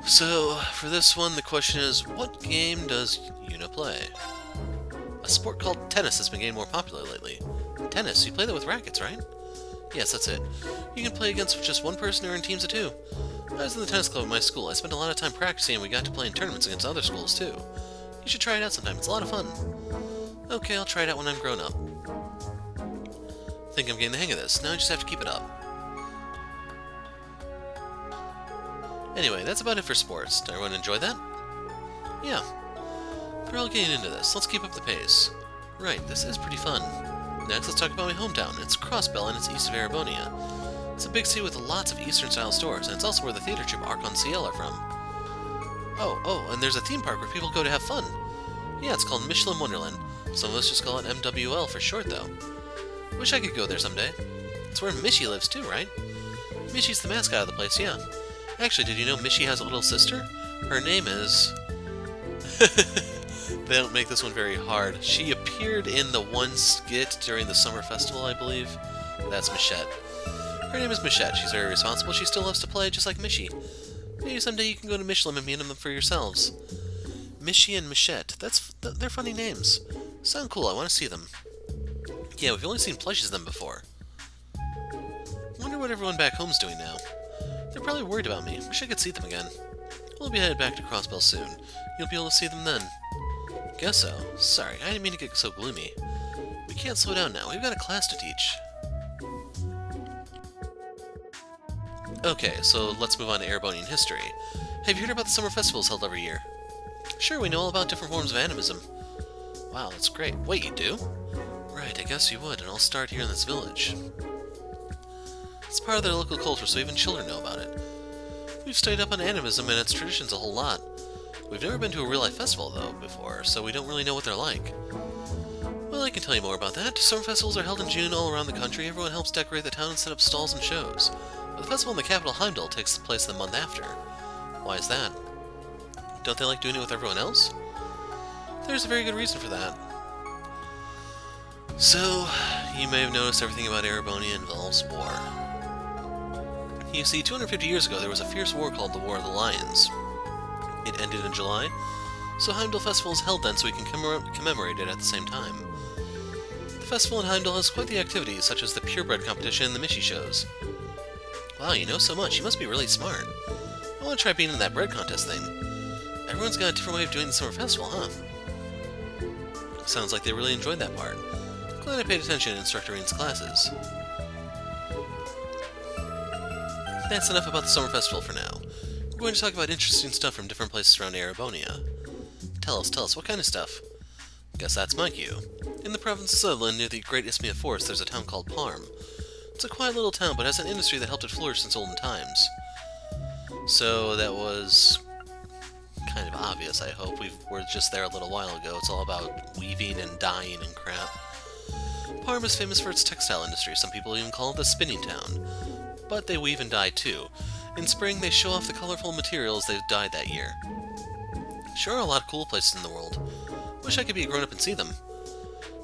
So, for this one, the question is, what game does Yuna play? A sport called tennis has been getting more popular lately. Tennis? You play that with rackets, right? Yes, that's it. You can play against just one person or in teams of two. I was in the tennis club at my school. I spent a lot of time practicing and we got to play in tournaments against other schools, too. You should try it out sometime. It's a lot of fun. Okay, I'll try it out when I'm grown up. I think I'm getting the hang of this. Now I just have to keep it up. Anyway, that's about it for sports. Did everyone enjoy that? Yeah. We're all getting into this. Let's keep up the pace. Right, this is pretty fun. Next, let's talk about my hometown. It's Crossbell and it's east of Erebonia. It's a big city with lots of Eastern-style stores, and it's also where the theater troupe Arc-en-Ciel are from. Oh, and there's a theme park where people go to have fun. Yeah, it's called Michelin Wonderland. Some of us just call it MWL for short, though. Wish I could go there someday. It's where Mishy lives, too, right? Mishy's the mascot of the place, yeah. Actually, did you know Mishy has a little sister? Her name is... They don't make this one very hard. She appeared in the one skit during the summer festival, I believe. That's Michette. Her name is Michette. She's very responsible. She still loves to play, just like Mishy. Maybe someday you can go to Michelin and meet them for yourselves. Mishy and Michette. They're funny names. Sound cool. I want to see them. Yeah, we've only seen plushies of them before. Wonder what everyone back home's doing now. They're probably worried about me. Wish I could see them again. We'll be headed back to Crossbell soon. You'll be able to see them then. Guess so. Sorry, I didn't mean to get so gloomy. We can't slow down now. We've got a class to teach. Okay, so let's move on to Erebonian history. Have you heard about the summer festivals held every year? Sure, we know all about different forms of animism. Wow, that's great. Wait, you do? Right, I guess you would, and I'll start here in this village. It's part of their local culture, so even children know about it. We've studied up on animism and its traditions a whole lot. We've never been to a real-life festival, though, before, so we don't really know what they're like. Well, I can tell you more about that. Summer festivals are held in June all around the country. Everyone helps decorate the town and set up stalls and shows. But the festival in the capital, Heimdall, takes place the month after. Why is that? Don't they like doing it with everyone else? There's a very good reason for that. So, you may have noticed everything about Erebonia involves war. You see, 250 years ago there was a fierce war called the War of the Lions. It ended in July, so Heimdall Festival is held then so we can commemorate it at the same time. The festival in Heimdall has quite the activities, such as the purebred competition and the Mishi shows. Wow, you know so much. You must be really smart. I want to try being in that bread contest thing. Everyone's got a different way of doing the summer festival, huh? Sounds like they really enjoyed that part. Glad I paid attention in Instructor Eryn's classes. That's enough about the summer festival for now. We're going to talk about interesting stuff from different places around Erebonia. Tell us, what kind of stuff? Guess that's my cue. In the province of Sutherland, near the Great Isthmian Forest, there's a town called Parm. It's a quiet little town, but has an industry that helped it flourish since olden times. So that was kind of obvious, I hope. We were just there a little while ago. It's all about weaving and dyeing and crap. Parm is famous for its textile industry. Some people even call it the spinning town. But they weave and dye too. In spring, they show off the colorful materials they've dyed that year. Sure are a lot of cool places in the world. Wish I could be a grown-up and see them.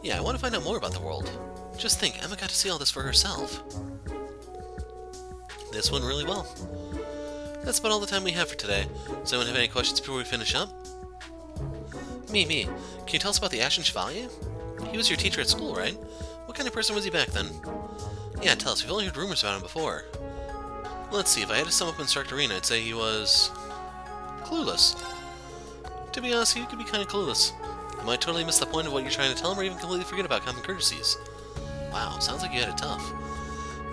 Yeah, I want to find out more about the world. Just think, Emma got to see all this for herself. This went really well. That's about all the time we have for today. Does anyone have any questions before we finish up? Me. Can you tell us about the Ashen Chevalier? He was your teacher at school, right? What kind of person was he back then? Yeah, tell us. We've only heard rumors about him before. Let's see, if I had to sum up Instructor Eryn, I'd say he was clueless. To be honest, he could be kind of clueless. He might totally miss the point of what you're trying to tell him or even completely forget about common courtesies. Wow, sounds like you had it tough.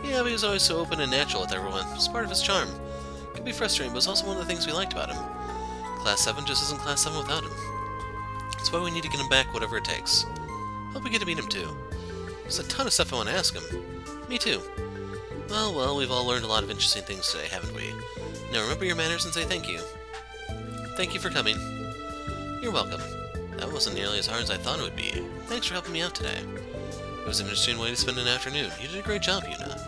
Yeah, but he was always so open and natural with everyone. It's part of his charm. It can be frustrating, but it's also one of the things we liked about him. Class 7 just isn't Class 7 without him. That's why we need to get him back whatever it takes. Hope we get to meet him too. There's a ton of stuff I want to ask him. Me too. Well, we've all learned a lot of interesting things today, haven't we? Now remember your manners and say thank you. Thank you for coming. You're welcome. That wasn't nearly as hard as I thought it would be. Thanks for helping me out today. It was an interesting way to spend an afternoon. You did a great job, Yuna.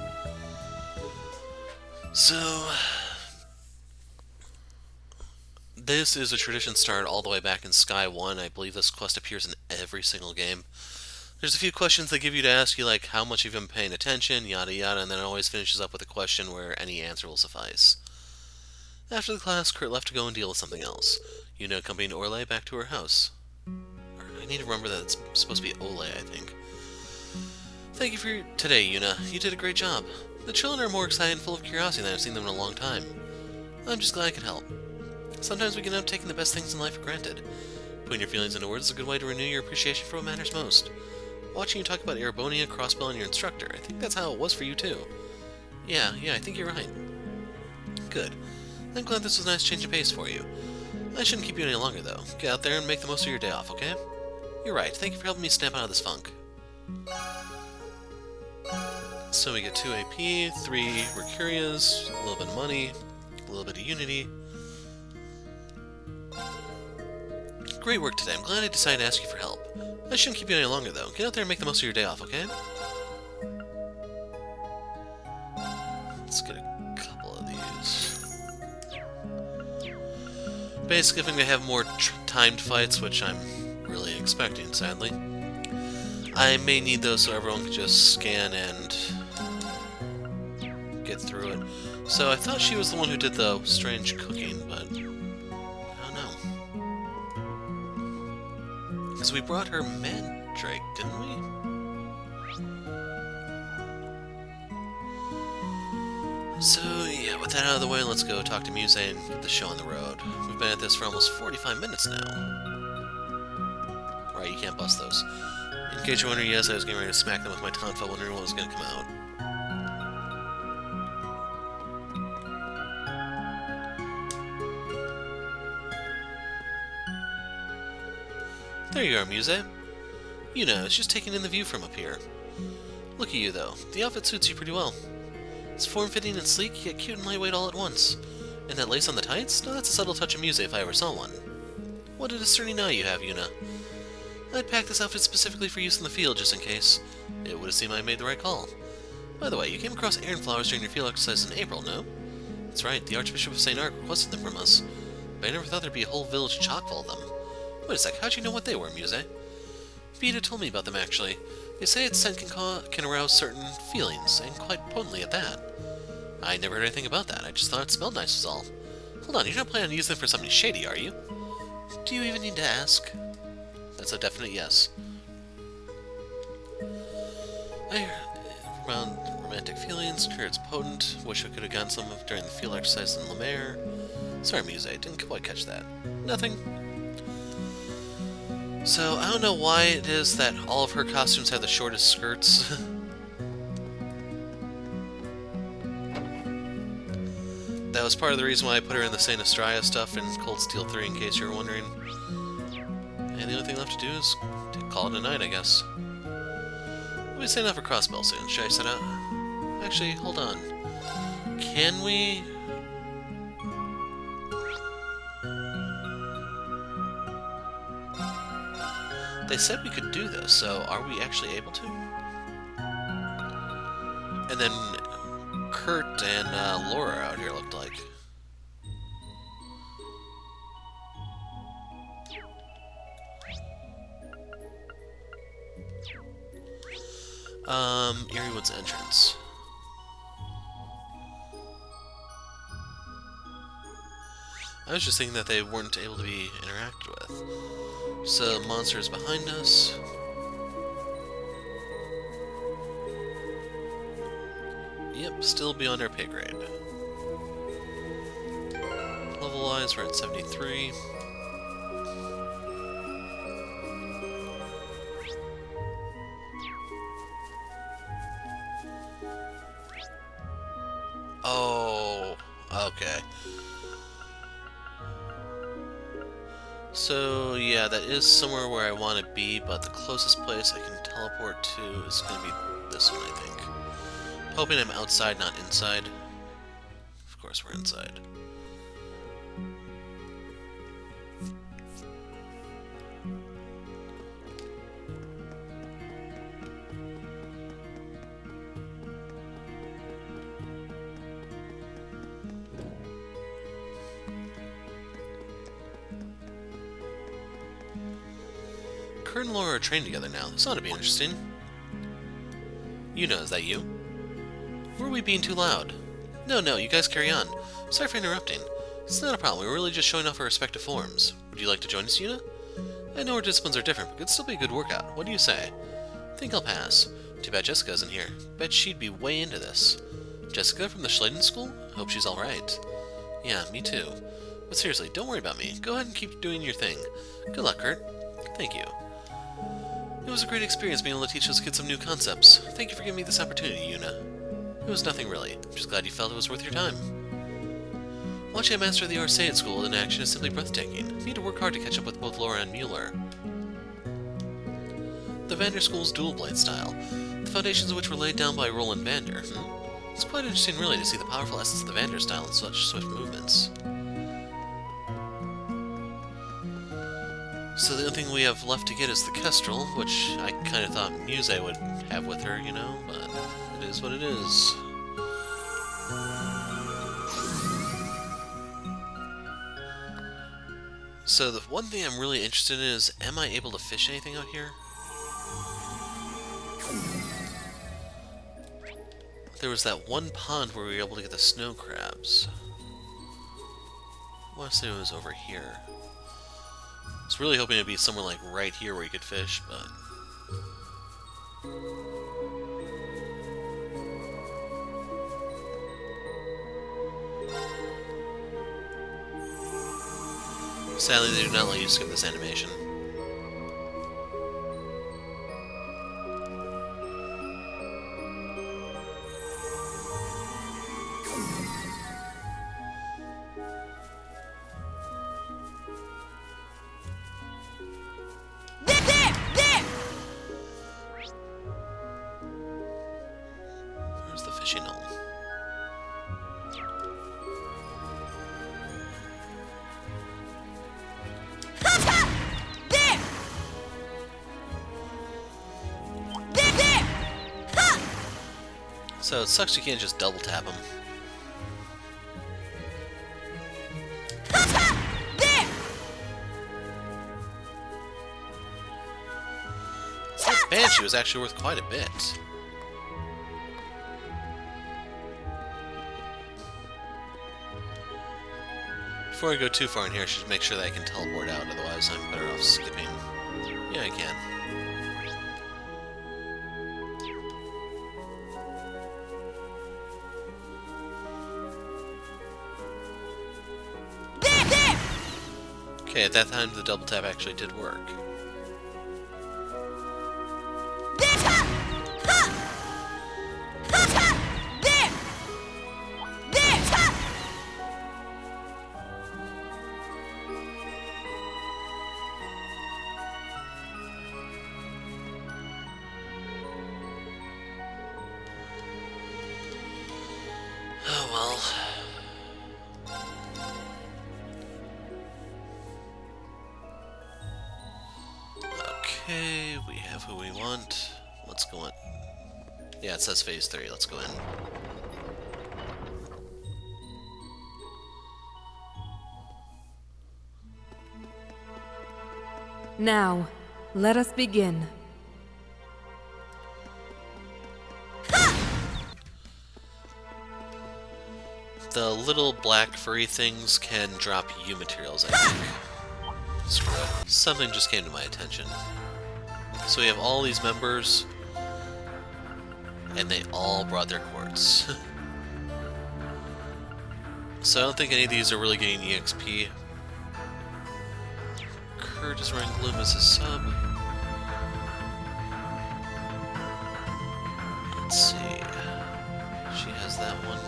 So, this is a tradition started all the way back in Sky 1. I believe this quest appears in every single game. There's a few questions they give you to ask you, like how much you've been paying attention, yada yada, and then it always finishes up with a question where any answer will suffice. After the class, Kurt left to go and deal with something else. Yuna accompanied Orlé back to her house. I need to remember that it's supposed to be Ole, I think. Thank you for today, Yuna. You did a great job. The children are more excited and full of curiosity than I've seen them in a long time. I'm just glad I could help. Sometimes we can end up taking the best things in life for granted. Putting your feelings into words is a good way to renew your appreciation for what matters most. Watching you talk about Erebonia, Crossbell, and your instructor, I think that's how it was for you too. Yeah, I think you're right. Good. I'm glad this was a nice change of pace for you. I shouldn't keep you any longer, though. Get out there and make the most of your day off, okay? You're right. Thank you for helping me snap out of this funk. So we get 2 AP, 3 Mercurias, a little bit of money, a little bit of Unity. Great work today. I'm glad I decided to ask you for help. I shouldn't keep you any longer, though. Get out there and make the most of your day off, okay? Let's get a couple of these. Basically, if I'm going to have more timed fights, which I'm really expecting, sadly, I may need those so everyone can just scan and get through it. So I thought she was the one who did the strange cooking, but I don't know. Because we brought her Mandrake, didn't we? So, yeah, with that out of the way, let's go talk to Muse and get the show on the road. We've been at this for almost 45 minutes now. Right, you can't bust those. In case you're wondering, yes, I was getting ready to smack them with my tonfa, wondering what was going to come out. There you are, Muse. it's just taking in the view from up here. Look at you, though. The outfit suits you pretty well. It's form-fitting and sleek, yet cute and lightweight all at once. And that lace on the tights? No, that's a subtle touch of Muse if I ever saw one. What a discerning eye you have, Yuna. I'd packed this outfit specifically for use in the field, just in case. It would have seemed I made the right call. By the way, you came across Eryn flowers during your field exercise in April, no? That's right, the Archbishop of St. Ark requested them from us. But I never thought there'd be a whole village chock full of them. Wait a sec, how'd you know what they were, Muse? Vita told me about them, actually. They say its scent can arouse certain feelings, and quite potently at that. I never heard anything about that, I just thought it smelled nice was all. Hold on, you're not planning on using them for something shady, are you? Do you even need to ask? That's a definite yes. Around romantic feelings, it's potent. Wish I could have gotten some during the field exercise in Lemaire. Sorry, Muse, didn't quite catch that. Nothing. So, I don't know why it is that all of her costumes have the shortest skirts. That was part of the reason why I put her in the Saint Estrella stuff in Cold Steel 3, in case you were wondering. And the only thing left to do is to call it a night, I guess. We'll be setting out for Crossbell soon. Should I set out? Actually, hold on. Can we... They said we could do this, so are we actually able to? And then Kurt and Laura are out here, looked like. Erie entrance. I was just thinking that they weren't able to be interacted with. So, monsters behind us. Yep, still beyond our pay grade. Level-wise, we're at 73. Oh, okay. So, yeah, that is somewhere where I want to be, but the closest place I can teleport to is going to be this one, I think. Hoping I'm outside, not inside. Of course we're inside. Kurt and Laura are trained together now. This ought to be interesting. Yuna, is that you? Were we being too loud? No, you guys carry on. Sorry for interrupting. It's not a problem, we were really just showing off our respective forms. Would you like to join us, Yuna? I know our disciplines are different, but it could still be a good workout. What do you say? Think I'll pass. Too bad Jessica isn't here. Bet she'd be way into this. Jessica from the Schleden School? Hope she's alright. Yeah, me too. But seriously, don't worry about me. Go ahead and keep doing your thing. Good luck, Kurt. Thank you. It was a great experience being able to teach those kids some new concepts. Thank you for giving me this opportunity, Yuna. It was nothing really. I'm just glad you felt it was worth your time. Watching a master of the Arseid school in action is simply breathtaking. You need to work hard to catch up with both Laura and Mueller. The Vander School's dual blade style, the foundations of which were laid down by Roland Vander. It's quite interesting really to see the powerful essence of the Vander style in such swift movements. So the only thing we have left to get is the Kestrel, which I kind of thought Muse would have with her, you know, but it is what it is. So the one thing I'm really interested in is, am I able to fish anything out here? There was that one pond where we were able to get the snow crabs. I want to say it was over here. I was really hoping it'd be somewhere like right here where you could fish, but... Sadly, they do not let you skip this animation. There! So it sucks you can't just double tap him. There! That Banshee was actually worth quite a bit. Before I go too far in here, I should make sure that I can teleport out, otherwise I'm better off skipping. Yeah, I can. There! Okay, at that time the double tap actually did work. Oh well. Okay, we have who we want. Let's go in. Yeah, it says phase 3. Let's go in. Now, let us begin. The little black furry things can drop U materials, I think. Screw it. Something just came to my attention. So we have all these members, and they all brought their quartz. So I don't think any of these are really getting EXP. Kurt is running Gloom as a sub. Let's see. She has that one.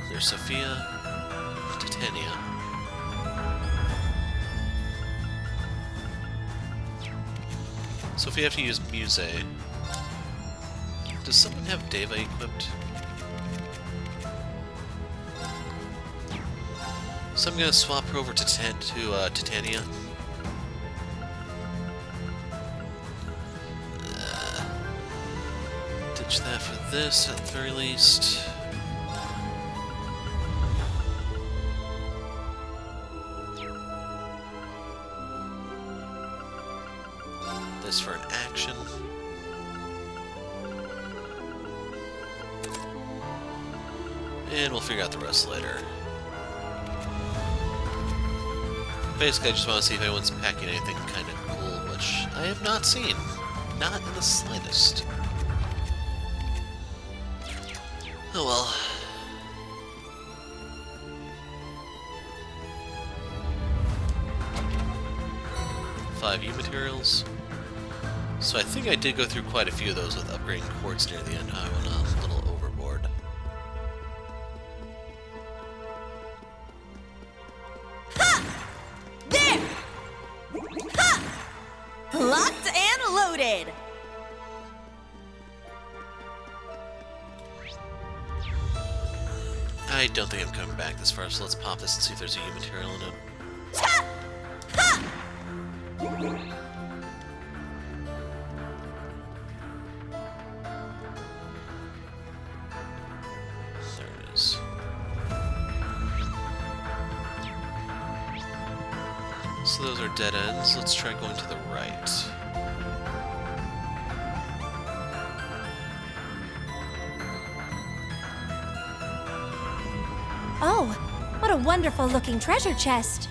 There's Sophia, Titania. So if we have to use Muse, does someone have Deva equipped? So I'm gonna swap her over to Titania. Ditch that for this at the very least. This for an action. And we'll figure out the rest later. Basically, I just want to see if anyone's packing anything kind of cool, which I have not seen. Not in the slightest. Oh well. Five U materials. So I think I did go through quite a few of those with upgrading quartz near the end. I went a little overboard. There! Ha! Locked and loaded! I don't think I'm coming back this far, so let's pop this and see if there's a U material in it. Ha! Ha! There it is. So those are dead ends. Let's try going to the right. Oh, what a wonderful looking treasure chest.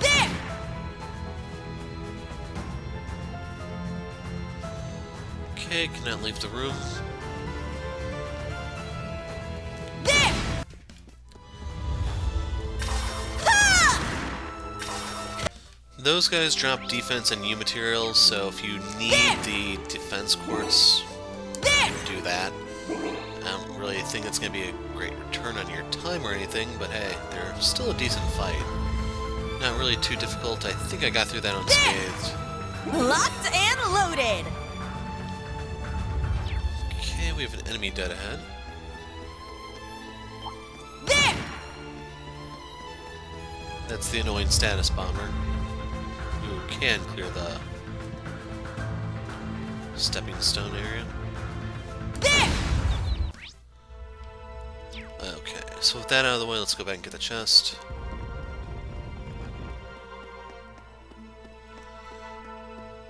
There! Okay, cannot leave the room. There! Those guys drop defense and U materials, so if you need the defense quartz, you can do that. I don't really think it's going to be a great return on your time or anything, but hey, they're still a decent fight. Not really too difficult. I think I got through that unscathed. Locked and loaded! Okay, we we have an enemy dead ahead. There! That's the annoying status bomber, who can clear the stepping stone area. There! Okay, so with that out of the way, let's go back and get the chest.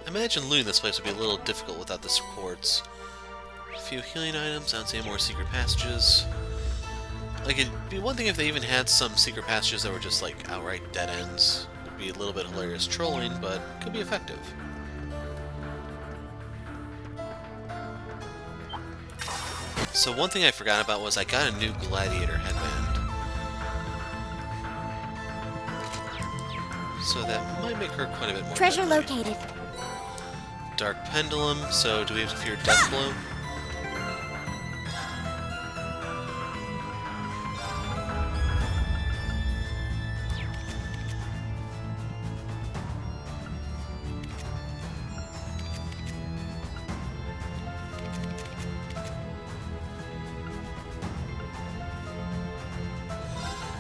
I imagine looting this place would be a little difficult without the quartz. A few healing items, I'd say more secret passages. Like, it'd be one thing if they even had some secret passages that were just, like, outright dead ends. It'd be a little bit hilarious trolling, but could be effective. So one thing I forgot about was I got a new gladiator headband. So that might make her quite a bit more Treasure deadly. located. Dark pendulum, so do we have to fear death blow?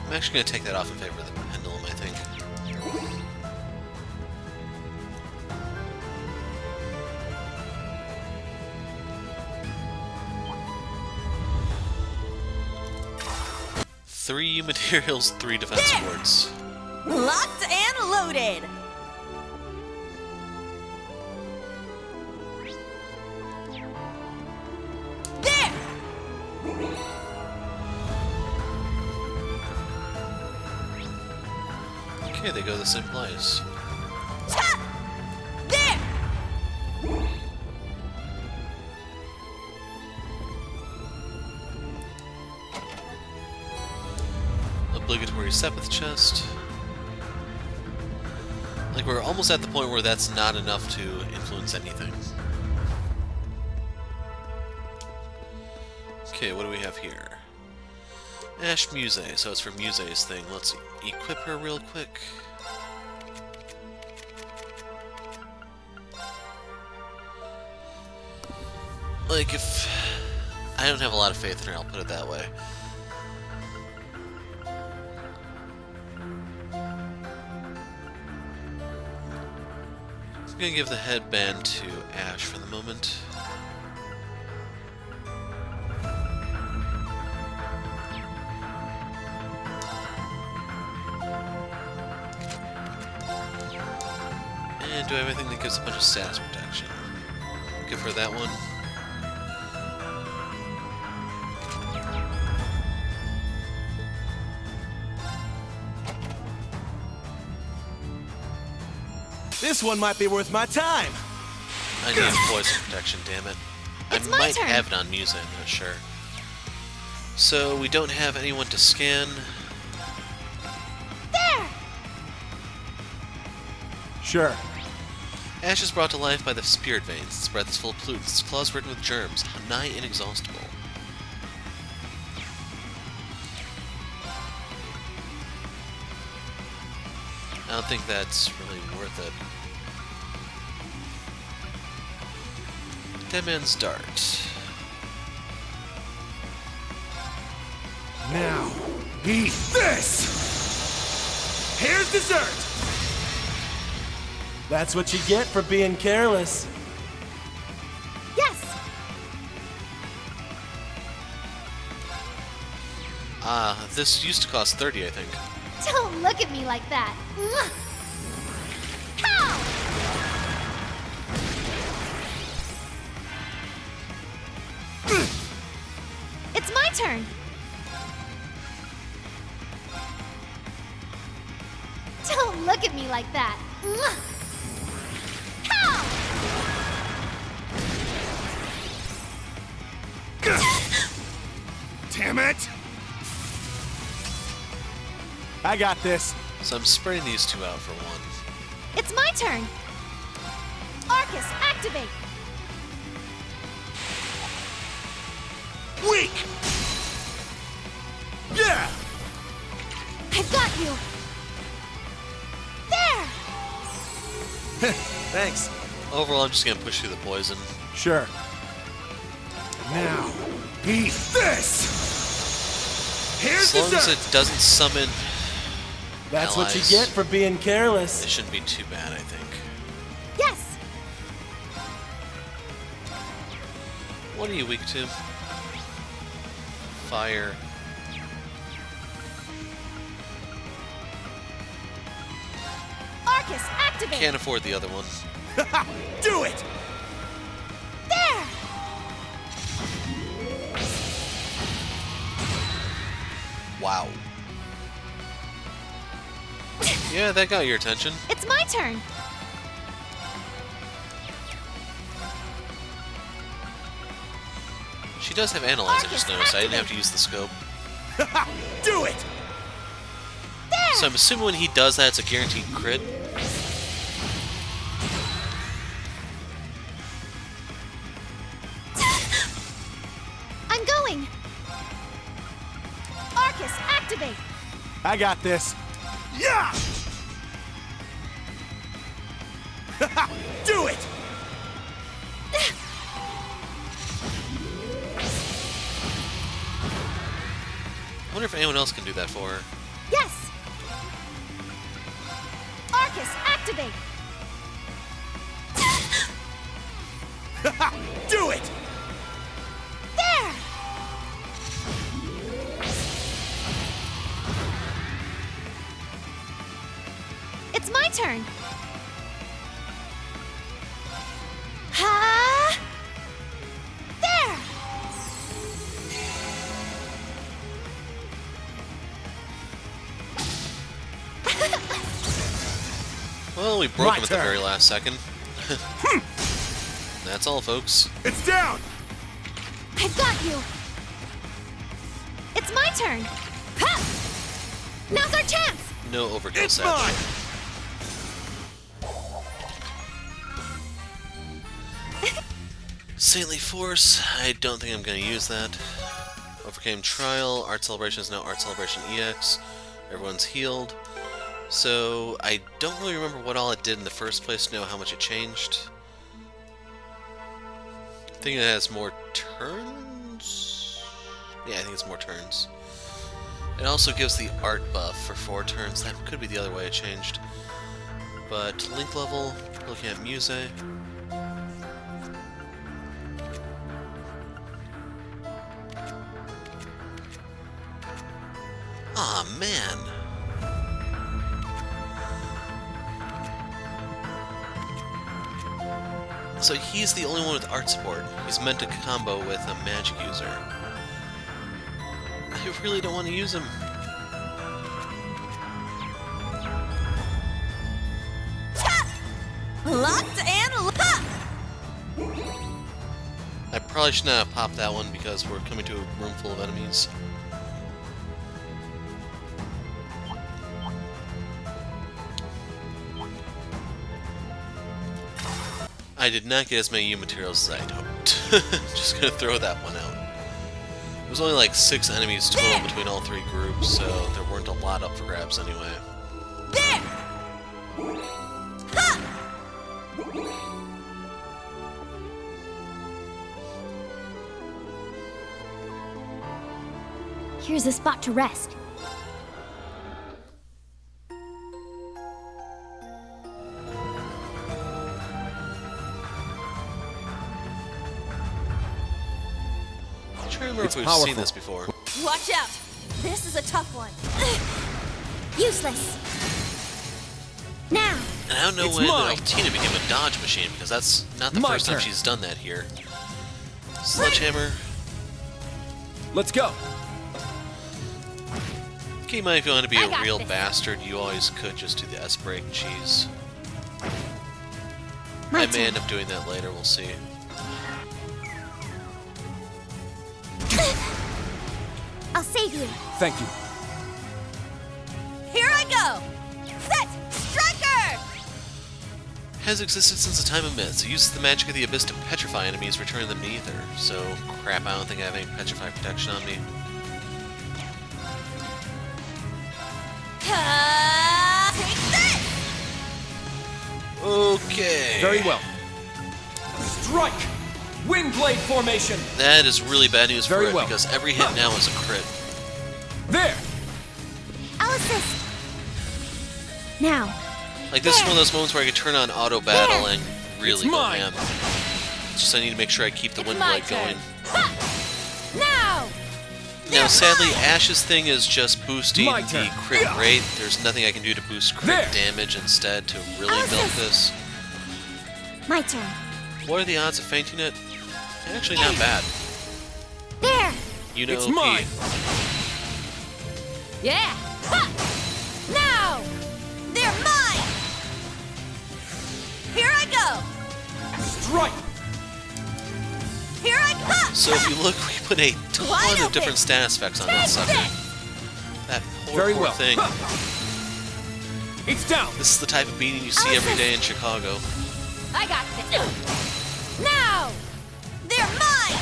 I'm actually going to take that off in favor of the pendulum, I think. Three materials, 3 defense quartz. Locked and loaded! There! Okay, they go the same place. Ha! There! Obligatory Sepith chest. Like, we're almost at the point where that's not enough to influence anything. Okay, what do we have here? Ash Muse, so it's for Muse's thing. Let's equip her real quick. Like, if... I don't have a lot of faith in her, I'll put it that way. I'm gonna give the headband to Ash for the moment. And do everything that gives a bunch of status protection. Give her that one. This one might be worth my time. I need poison protection, damn it. It's I my might turn. have it on Muse, I'm not sure. So we don't have anyone to scan. There! Sure. Ash is brought to life by the spirit veins. Its breath is full of pollutants. Its claws ridden with germs, nigh inexhaustible. I don't think that's really worth it. Dead Man's Dart. Now, eat this! Here's dessert! That's what you get for being careless. Yes! This used to cost 30, I think. Don't look at me like that. Mwah! Pow! It's my turn. Don't look at me like that. Mwah! Pow! Damn it! I got this. So I'm spreading these two out for one. It's my turn. Arcus, activate. Weak! Yeah! I've got you. There! Thanks. Overall, I'm just gonna push through the poison. Sure. Now, eat this! Here's As long as dessert! it doesn't summon That's what you allies, get for being careless. it shouldn't be too bad, I think. Yes! What are you weak to? Fire. Arcus, activate! Can't afford the other one. Do it! There! Wow. Yeah, that got your attention. It's my turn! She does have analyze, I just Arcus, noticed. I didn't have to activate. use the scope. Do it! There! So I'm assuming when he does that, it's a guaranteed crit. I'm going! Arcus, activate! I got this. Yeah! Do it! I wonder if anyone else can do that for her. Yes! Arcus, activate! Do it! There! It's my turn! Ha! There! Well, we broke My him at the turn. very last second. That's all, folks. It's down! I've got you! It's my turn! Ha! Now's our chance! No overkill, It's sadly. mine! Saintly Force, I don't think I'm going to use that. Overcame Trial, Art Celebration is now Art Celebration EX. Everyone's healed. So, I don't really remember what all it did in the first place to know how much it changed. I think it has more turns? Yeah, I think it's more turns. It also gives the art buff for 4 turns. That could be the other way it changed. But, link level, looking at Muse. Aw, man. So he's the only one with art support. He's meant to combo with a magic user. I really don't want to use him. Locked and locked! I probably should not have popped that one because we're coming to a room full of enemies. I did not get as many U materials as I'd hoped. Just gonna throw that one out. There was only like 6 enemies total between all 3 groups, so there weren't a lot up for grabs anyway. There! Ha! Here's a spot to rest. I'm trying to remember if we've powerful. seen this before. Watch out! This is a tough one. Useless. Now. And I don't know It's when mine. Altina became a dodge machine, because that's not the My first time turn. she's done that here. Sledgehammer. Let's go! Keep in mind, if you want to be I a got real this. bastard, you always could just do the S-break cheese. My I may turn. end up doing that later, we'll see. I'll save you. Thank you. Here I go! Set! Striker! Has existed since the time of myths. It uses the magic of the abyss to petrify enemies, returning them to ether. So, crap, I don't think I have any petrify protection on me. Take this! Okay. Very well. Strike! Wind blade formation. That is really bad news for Very it, well. because every hit now is a crit. There. I'll assist. Now. Like, this is one of those moments where I can turn on auto battle and really It's go mine. ham. It's just I need to make sure I keep the wind blade going. Now. Now, sadly, Ash's thing is just boosting My the turn. crit rate. There's nothing I can do to boost crit There. damage instead to really milk this. My turn. What are the odds of fainting it? Actually, not bad. There. You know, It's OP. mine. Yeah. Now. They're mine! Here I go! Strike. Here I come! So if you look, we put a ton Wide of open. different status effects on that sucker. That poor, Very poor well. thing. It's down. This is the type of beating you see every day in Chicago. I got this. Now. They're mine!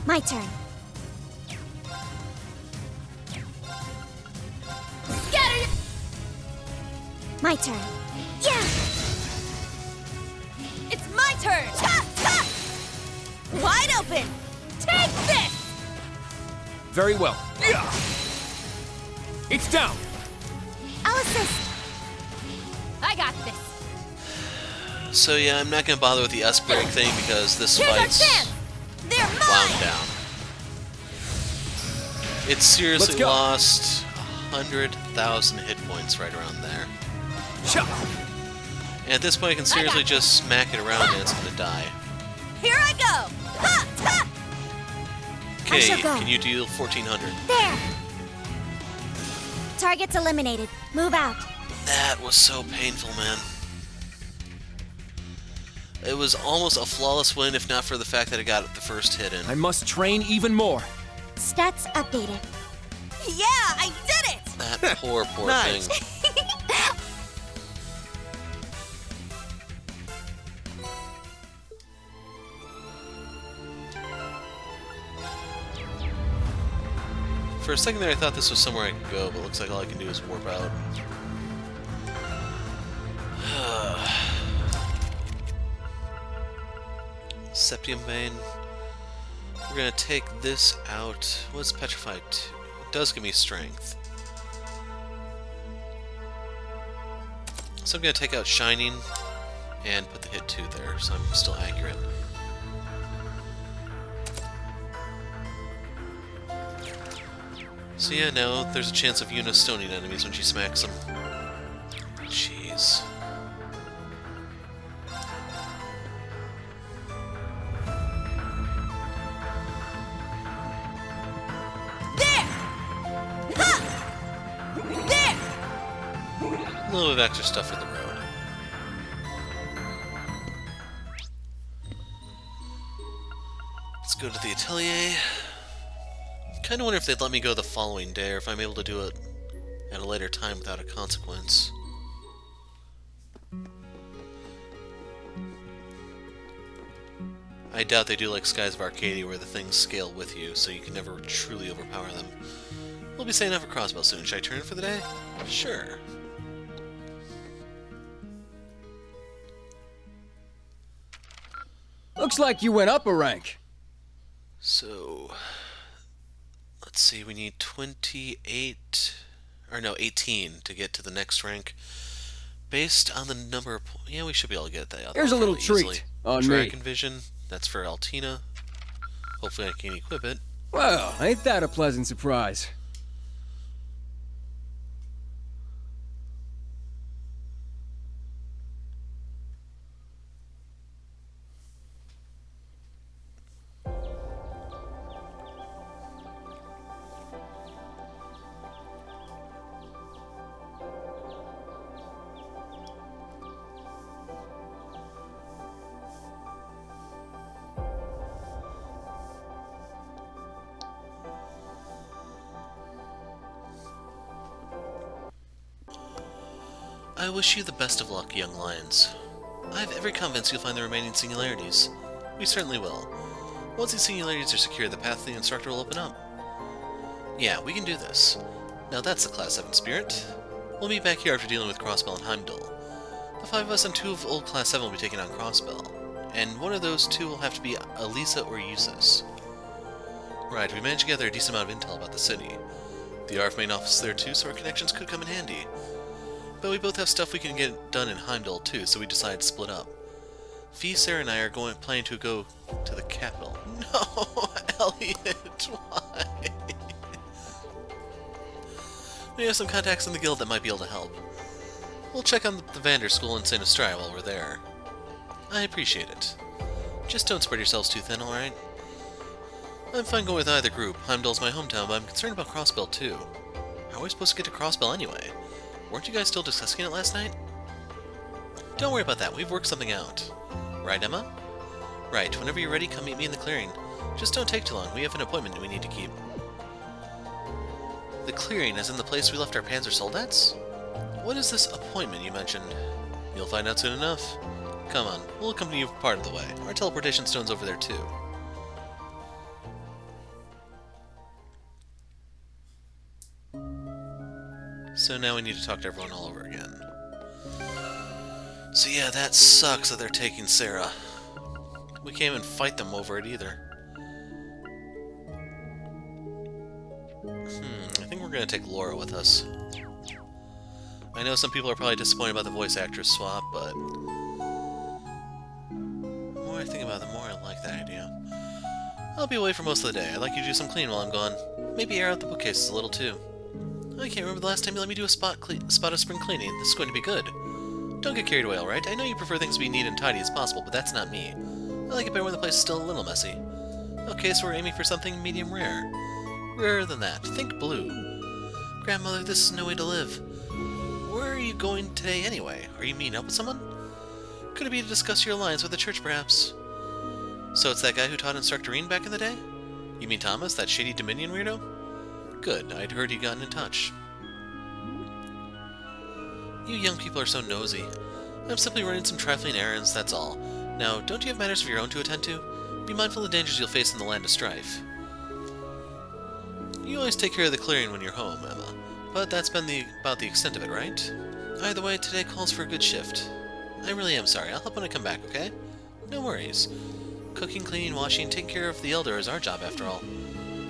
My turn. Scatter your... My turn. Yeah. It's my turn! Ha! Ha! Wide open! Take this. Very well. Yeah. It's down. I'll assist. I got this. So yeah, I'm not going to bother with the S-break thing because this Here's our fight's chance. They're wound mine! down. It seriously Let's go. lost 100,000 hit points right around there. Chop. And at this point, I can seriously just smack it around and it's going to die. Here I go! Ha! Ha! Okay, shall go. can you deal 1,400? There. Target's eliminated. Move out. That was so painful, man. It was almost a flawless win, if not for the fact that I got the first hit in. I must train even more. Stats updated. Yeah, I did it! That poor, poor Nice. thing. For a second there, I thought this was somewhere I could go, but looks like all I can do is warp out. Septium Vein. We're gonna take this out. What's Petrified 2? It does give me strength. So I'm gonna take out Shining and put the hit 2 there, so I'm still accurate. So yeah, now there's a chance of Yuna stoning enemies when she smacks them. Jeez. There! Ha! There! A little bit of extra stuff for the road. Let's go to the atelier. Kinda wonder if they'd let me go the following day, or if I'm able to do it at a later time without a consequence. I doubt they do like Skies of Arcadia, where the things scale with you, so you can never truly overpower them. We'll be saying that for Crossbell soon. Should I turn for the day? Sure. Looks like you went up a rank. So, let's see, we need 28, or no, 18 to get to the next rank. Based on the number of yeah, we should be able to get that out. Here's a little fairly treat easily. on Dragon me. Vision, that's for Altina. Hopefully I can equip it. Well, ain't that a pleasant surprise? I wish you the best of luck, young lions. I have every confidence you'll find the remaining singularities. We certainly will. Once these singularities are secure, the path to the instructor will open up. Yeah, we can do this. Now that's the Class 7 spirit. We'll meet back here after dealing with Crossbell and Heimdall. The 5 of us and 2 of old Class 7 will be taking on Crossbell. And one of those two will have to be Elisa or Eustace. Right, we managed to gather a decent amount of intel about the city. The ARF main office is there too, so our connections could come in handy. But we both have stuff we can get done in Heimdall too, so we decided to split up. Fee, Sarah, and I are planning to go to the capital. No, Elliot, why? We have some contacts in the guild that might be able to help. We'll check on the Vander School in St. Eustria while we're there. I appreciate it. Just don't spread yourselves too thin, alright? I'm fine going with either group. Heimdall's my hometown, but I'm concerned about Crossbell too. How are we supposed to get to Crossbell anyway? Weren't you guys still discussing it last night? Don't worry about that, we've worked something out. Right, Emma? Right, whenever you're ready, come meet me in the clearing. Just don't take too long, we have an appointment we need to keep. The clearing, as in the place we left our Panzer soldats? What is this appointment you mentioned? You'll find out soon enough. Come on, we'll accompany you part of the way. Our teleportation stone's over there too. So now we need to talk to everyone all over again. So yeah, that sucks that they're taking Sarah. We can't even fight them over it either. I think we're gonna take Laura with us. I know some people are probably disappointed about the voice actress swap, but the more I think about it, the more I like that idea. I'll be away for most of the day. I'd like you to do some cleaning while I'm gone. Maybe air out the bookcases a little too. I can't remember the last time you let me do a spot of spring cleaning. This is going to be good. Don't get carried away, alright? I know you prefer things to be neat and tidy as possible, but that's not me. I like it better when the place is still a little messy. Okay, so we're aiming for something medium rare. Rarer than that. Think blue. Grandmother, this is no way to live. Where are you going today anyway? Are you meeting up with someone? Could it be to discuss your alliance with the church, perhaps? So it's that guy who taught Instructor Eryn back in the day? You mean Thomas, that shady Dominion weirdo? Good, I'd heard he'd gotten in touch. You young people are so nosy. I'm simply running some trifling errands, that's all. Now, don't you have matters of your own to attend to? Be mindful of the dangers you'll face in the land of strife. You always take care of the clearing when you're home, Emma. But that's been about the extent of it, right? Either way, today calls for a good shift. I really am sorry. I'll help when I come back, okay? No worries. Cooking, cleaning, washing, taking care of the elder is our job, after all.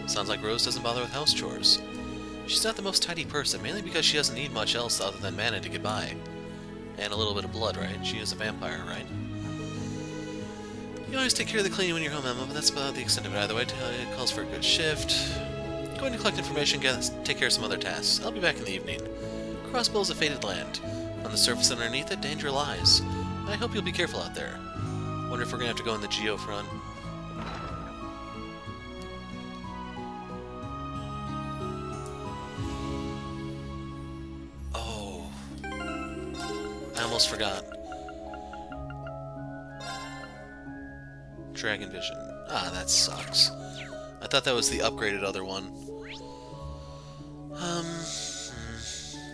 Sounds like Rose doesn't bother with house chores. She's not the most tidy person, mainly because she doesn't need much else other than mana to get by. And a little bit of blood, right? She is a vampire, right? You always take care of the cleaning when you're home, Emma, but that's about the extent of it. Either way, it calls for a good shift. Going to collect information, take care of some other tasks. I'll be back in the evening. Crossbell is a fated land. On the surface and underneath it, danger lies. I hope you'll be careful out there. Wonder if we're gonna have to go in the Geo front. Oh. I almost forgot. Dragon Vision. Ah, that sucks. I thought that was the upgraded other one.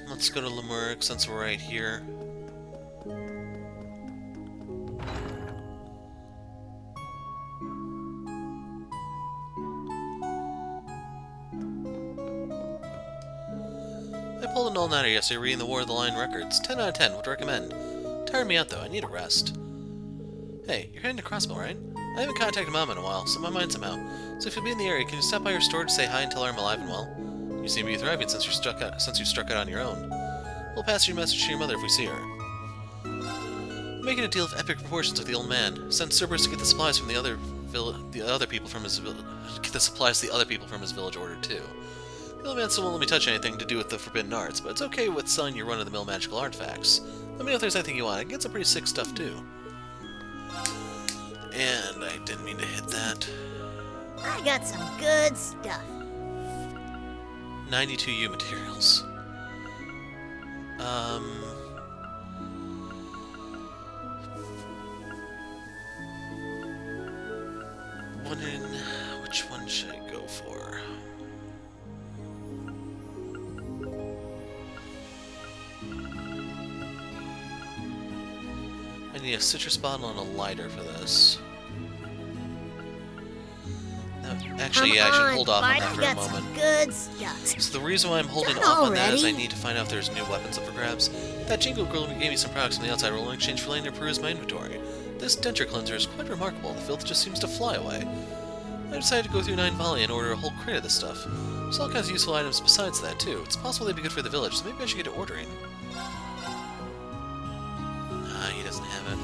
Let's go to Lemuric since we're right here. I pulled an all-nighter yesterday reading the War of the Lion records. 10 out of 10, would recommend. Tired me out though, I need a rest. Hey, you're heading to Crossbell, right? I haven't contacted Mom in a while, so my mind's somehow. So if you'll be in the area, can you stop by her store to say hi and tell her I'm alive and well? You seem to be thriving since you struck out on your own. We'll pass your message to your mother if we see her. I'm making a deal of epic proportions with the old man. Send Cerberus to get the supplies from the other people from his village order too. The old man still won't let me touch anything to do with the forbidden arts, but it's okay with selling your run-of-the-mill magical artifacts. Let me know if there's anything you want. I can get some pretty sick stuff too. And I didn't mean to hit that. I got some good stuff. 92 U materials. Which one should I go for? I need a citrus bottle and a lighter for this. Actually, yeah, I should hold off on that for a moment. Good stuff. So the reason why I'm holding Done off on that is I already? need to find out if there's new weapons up for grabs. That Jingle girl gave me some products from the outside world in exchange for letting her peruse my inventory. This denture cleanser is quite remarkable. The filth just seems to fly away. I decided to go through 9 Valley and order a whole crate of this stuff. There's all kinds of useful items besides that, too. It's possible they'd be good for the village, so maybe I should get to ordering. Ah, he doesn't have it.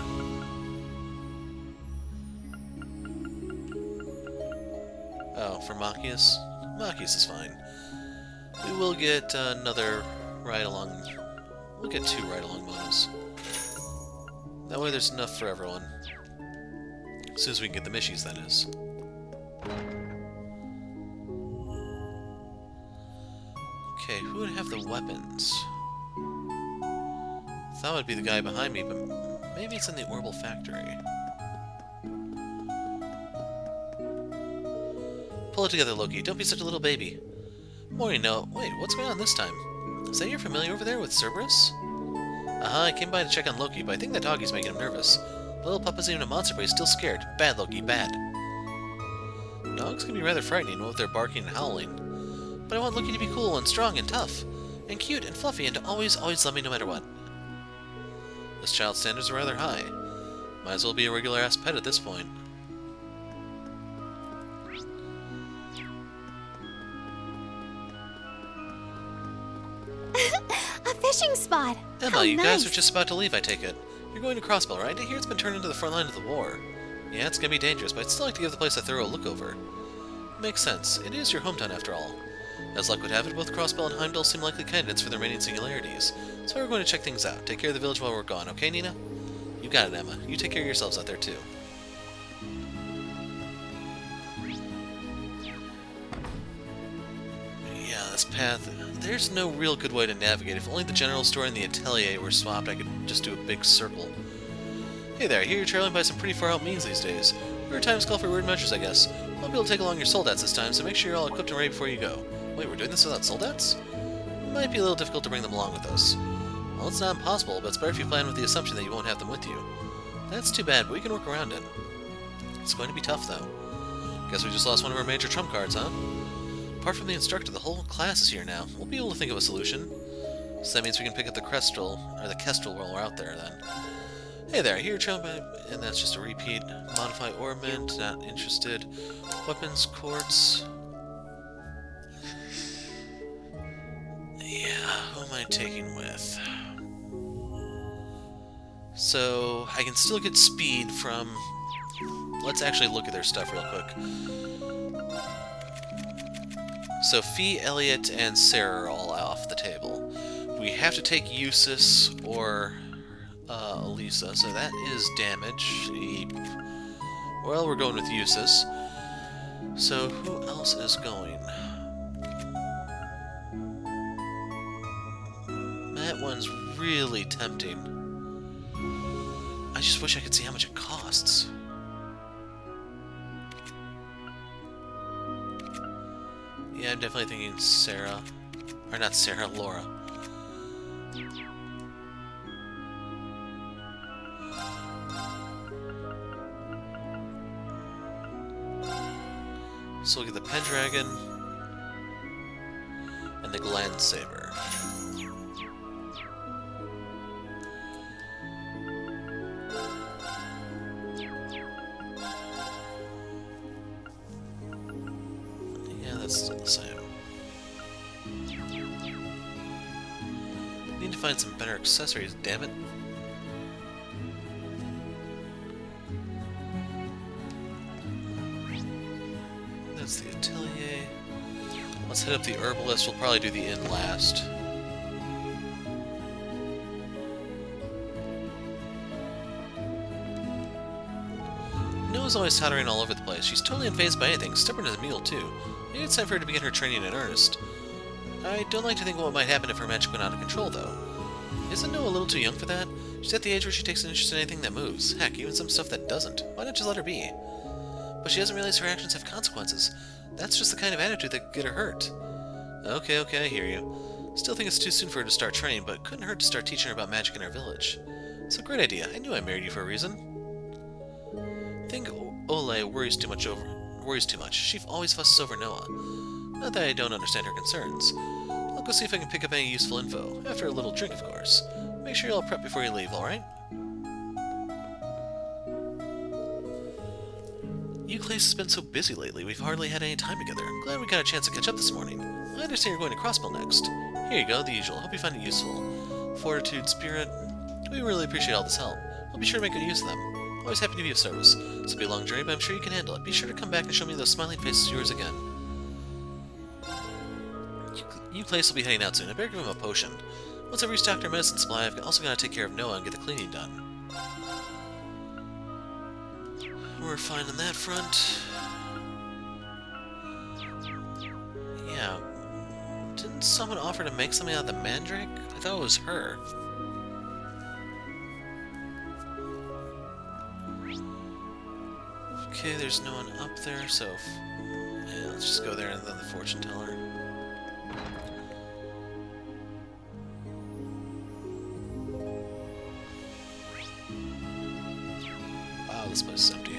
Oh, for Machias? Machias is fine. We will get another ride-along. We'll get 2 ride-along bonus. That way there's enough for everyone. As soon as we can get the Mishies, that is. Okay, who would have the weapons? Thought it would be the guy behind me, but maybe it's in the Orbital Factory. Pull it together, Loki. Don't be such a little baby. Morning, no. Wait, what's going on this time? Is that your familiar over there with Cerberus? I came by to check on Loki, but I think that doggy's making him nervous. The little pup isn't even a monster, but he's still scared. Bad, Loki, bad. Dogs can be rather frightening, what with their barking and howling. But I want Loki to be cool and strong and tough, and cute and fluffy, and to always love me no matter what. This child's standards are rather high. Might as well be a regular-ass pet at this point. A fishing spot. Emma, How you guys nice. are just about to leave, I take it. You're going to Crossbell, right? I hear it's been turned into the front line of the war. Yeah, it's gonna be dangerous, but I'd still like to give the place a thorough look over. Makes sense. It is your hometown, after all. As luck would have it, both Crossbell and Heimdall seem likely candidates for the remaining singularities. So we're going to check things out. Take care of the village while we're gone, okay, Nina? You got it, Emma. You take care of yourselves out there, too. Yeah, this path... There's no real good way to navigate. If only the general store and the atelier were swapped, I could just do a big circle. Hey there, I hear you're traveling by some pretty far-out means these days. Weird times call for weird measures, I guess. Won't be able to take along your soldats this time, so make sure you're all equipped and ready before you go. Wait, we're doing this without soldats? It might be a little difficult to bring them along with us. Well, it's not impossible, but it's better if you plan with the assumption that you won't have them with you. That's too bad, but we can work around it. It's going to be tough, though. Guess we just lost one of our major trump cards, huh? Apart from the instructor, the whole class is here now. We'll be able to think of a solution. So that means we can pick up the Kestrel while we're out there, then. Hey there, here, Trump, and that's just a repeat. Modify ornament, not interested. Weapons, quartz. Yeah, who am I taking with? So, I can still get speed from... Let's actually look at their stuff real quick. So, Fee, Elliot, and Sarah are all off the table. We have to take Eustace or... Elisa, so that is damage. Well, we're going with Eustace. So, who else is going? That one's really tempting. I just wish I could see how much it costs. Yeah, I'm definitely thinking Sarah. Or not Sarah, Laura. So we'll get the Pendragon and the Gland Saber. Yeah, that's still the same. Need to find some better accessories, damn it. That's the atelier. Let's hit up the herbalist. We'll probably do the inn last. Noah's always tottering all over the place. She's totally unfazed by anything, stubborn as a mule, too. Maybe it's time for her to begin her training in earnest. I don't like to think what might happen if her magic went out of control, though. Isn't Noah a little too young for that? She's at the age where she takes an interest in anything that moves. Heck, even some stuff that doesn't. Why not just let her be? But she doesn't realize her actions have consequences. That's just the kind of attitude that could get her hurt. Okay, I hear you. Still think it's too soon for her to start training, but couldn't hurt to start teaching her about magic in our village. It's a great idea. I knew I married you for a reason. I think Ole worries too much. She always fusses over Noah. Not that I don't understand her concerns. I'll go see if I can pick up any useful info. After a little drink, of course. Make sure you're all prepped before you leave, alright? New Clace has been so busy lately, we've hardly had any time together. I'm glad we got a chance to catch up this morning. I understand you're going to Crossbell next. Here you go, the usual. Hope you find it useful. Fortitude, spirit. We really appreciate all this help. We'll be sure to make good use of them. Always happy to be of service. This will be a long journey, but I'm sure you can handle it. Be sure to come back and show me those smiling faces of yours again. New Clace will be heading out soon. I better give him a potion. Once I've restocked our medicine supply, I've also got to take care of Noah and get the cleaning done. We're fine on that front. Yeah. Didn't someone offer to make something out of the mandrake? I thought it was her. Okay, there's no one up there, so... yeah, let's just go there and then the fortune teller. Wow, this place is empty.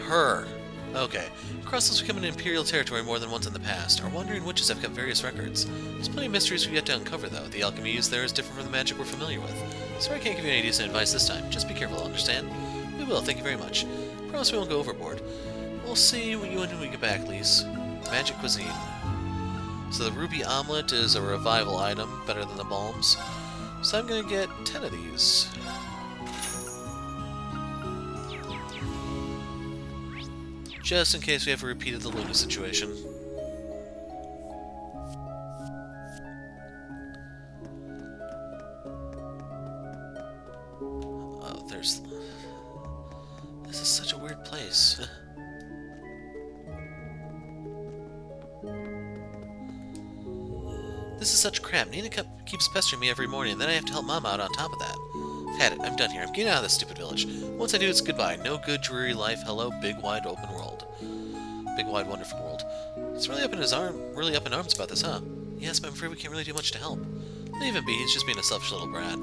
Her. Okay. Crossbell has become an Imperial territory more than once in the past. Our wandering witches have kept various records. There's plenty of mysteries we've yet to uncover, though. The alchemy used there is different from the magic we're familiar with. Sorry I can't give you any decent advice this time. Just be careful, understand? We will, thank you very much. Promise we won't go overboard. We'll see what you when we get back, Lise. Magic cuisine. So the ruby omelet is a revival item, better than the balms. So I'm gonna get 10 of these. Just in case we ever repeated the Luna situation. Oh, there's... this is such a weird place. This is such crap. Nina keeps pestering me every morning, and then I have to help Mama out on top of that. I've had it. I'm done here. I'm getting out of this stupid village. Once I do, it's goodbye. No good, dreary life. Hello, big, wide, open world. Big, wide, wonderful world. He's really up in arms about this, huh? Yes, but I'm afraid we can't really do much to help. Leave him be. He's just being a selfish little brat.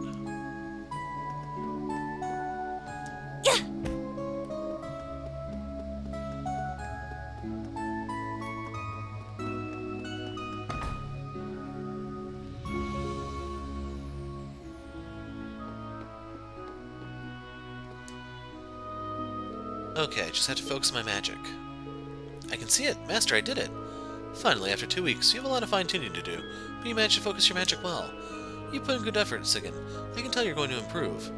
Okay, just have to focus on my magic. I can see it! Master, I did it! Finally, after 2 weeks, you have a lot of fine-tuning to do, but you managed to focus your magic well. You put in good effort, Sigan. I can tell you're going to improve.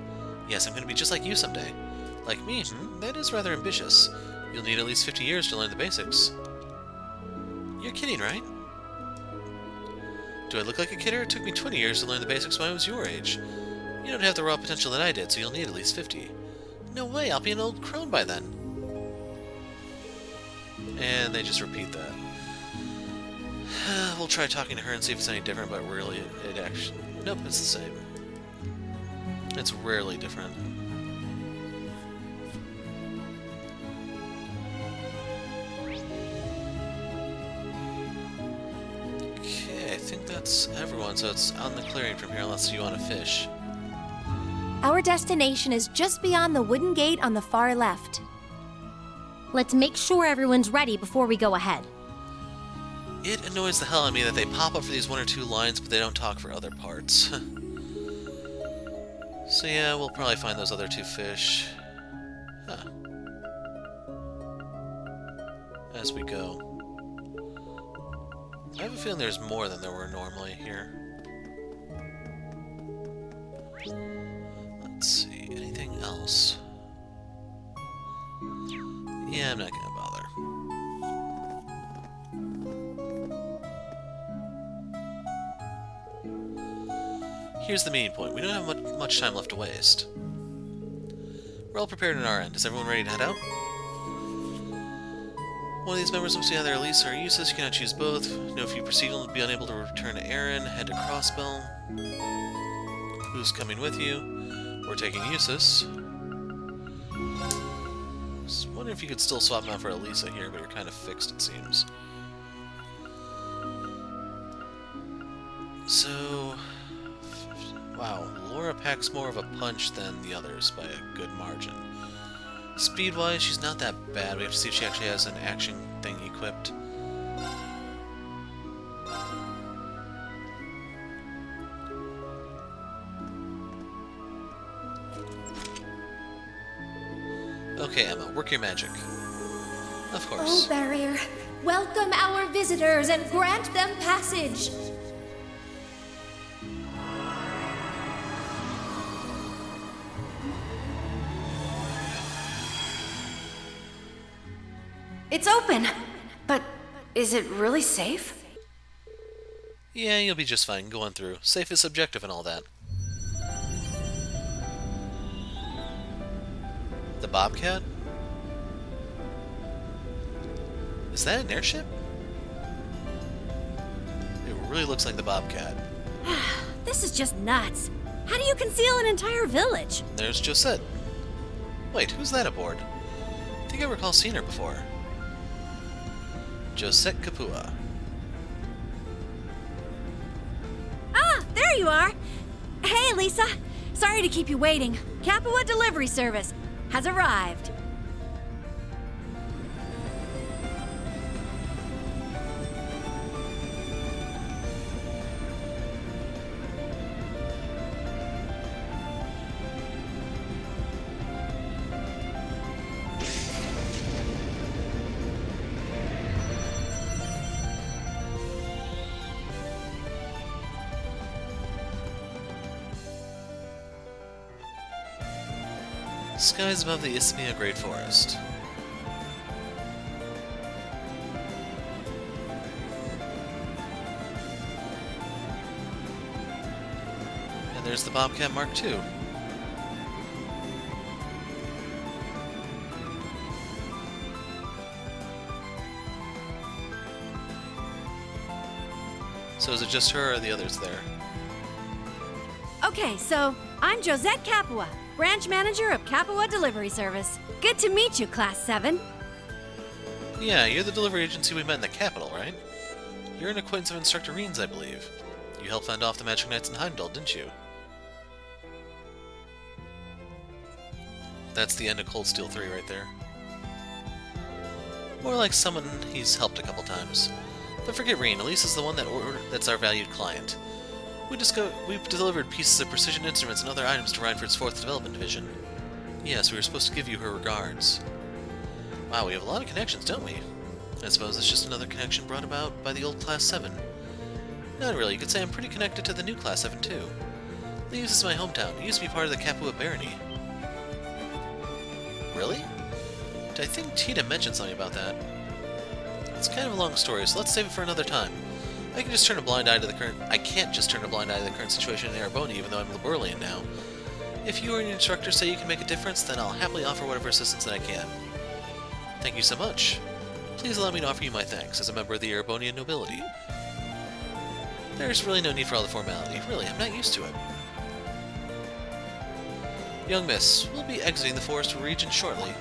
Yes, I'm going to be just like you someday. Like me, That is rather ambitious. You'll need at least 50 years to learn the basics. You're kidding, right? Do I look like a kidder? It took me 20 years to learn the basics when I was your age. You don't have the raw potential that I did, so you'll need at least 50. No way, I'll be an old crone by then. And they just repeat that. We'll try talking to her and see if it's any different, but really, it actually... nope, it's the same. It's rarely different. Okay, I think that's everyone, so it's on the clearing from here unless you want to fish. Our destination is just beyond the wooden gate on the far left. Let's make sure everyone's ready before we go ahead. It annoys the hell out of me that they pop up for these 1 or 2 lines, but they don't talk for other parts. So yeah, we'll probably find those other 2 fish. Huh. As we go. I have a feeling there's more than there were normally here. Let's see, anything else? Yeah, I'm not gonna bother. Here's the meeting point. We don't have much time left to waste. We're all prepared on our end. Is everyone ready to head out? One of these members must be either Elise or Eustace. You cannot choose both. Know if you proceed, you'll be unable to return to Eryn. Head to Crossbell. Who's coming with you? We're taking Eustace. Just wondering if you could still swap him out for Elisa here, but you're kind of fixed, it seems. So... wow, Laura packs more of a punch than the others by a good margin. Speed-wise, she's not that bad. We have to see if she actually has an action thing equipped. Okay, Emma, work your magic. Of Oh, course. barrier, welcome our visitors and grant them passage. It's open, but is it really safe? Yeah, you'll be just fine. Go on through. Safe is subjective and all that. The Bobcat? Is that an airship? It really looks like the Bobcat. This is just nuts. How do you conceal an entire village? There's Josette. Wait, who's that aboard? I think I recall seeing her before. Josette Kapua. Ah, there you are. Hey, Lisa. Sorry to keep you waiting. Capua delivery service has arrived. Skies above the Isthmia Great Forest. And there's the Bobcat Mark II. So is it just her or are the others there? Okay, so I'm Josette Capua, branch manager of Capua Delivery Service. Good to meet you, Class 7. Yeah, you're the delivery agency we met in the capital, right? You're an acquaintance of Instructor Eryn's, I believe. You helped fend off the Magic Knights in Heimdall, didn't you? That's the end of Cold Steel 3 right there. More like someone he's helped a couple times. But forget Eryn, Elise is the one that's our valued client. We've delivered pieces of precision instruments and other items to Reinford's 4th Development Division. Yes, we were supposed to give you her regards. Wow, we have a lot of connections, don't we? I suppose it's just another connection brought about by the old Class 7. Not really, you could say I'm pretty connected to the new Class 7 too. Leaves is my hometown. It used to be part of the Capua barony. Really? I think Tina mentioned something about that. It's kind of a long story, so let's save it for another time. I can't just turn a blind eye to the current situation in Ereboni, even though I'm Liberlian now. If you or an instructor say you can make a difference, then I'll happily offer whatever assistance that I can. Thank you so much. Please allow me to offer you my thanks as a member of the Erebonian nobility. There's really no need for all the formality. Really, I'm not used to it. Young miss, we'll be exiting the forest region shortly.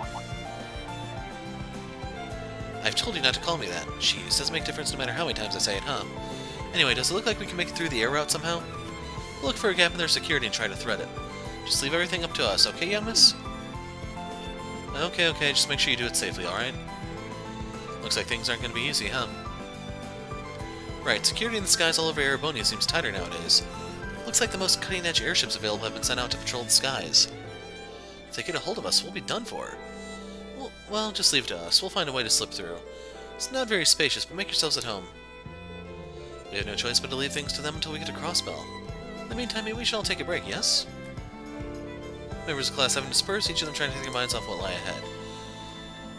I've told you not to call me that. Jeez, doesn't make a difference no matter how many times I say it, huh? Anyway, does it look like we can make it through the air route somehow? We'll look for a gap in their security and try to thread it. Just leave everything up to us, okay, young miss? Okay, just make sure you do it safely, alright? Looks like things aren't going to be easy, huh? Right, security in the skies all over Erebonia seems tighter nowadays. Looks like the most cutting-edge airships available have been sent out to patrol the skies. If they get a hold of us, we'll be done for. Well, just leave it to us. We'll find a way to slip through. It's not very spacious, but make yourselves at home. We have no choice but to leave things to them until we get to Crossbell. In the meantime, maybe we should all take a break, yes? Members of Class 7 disperse, each of them trying to take their minds off what lie ahead.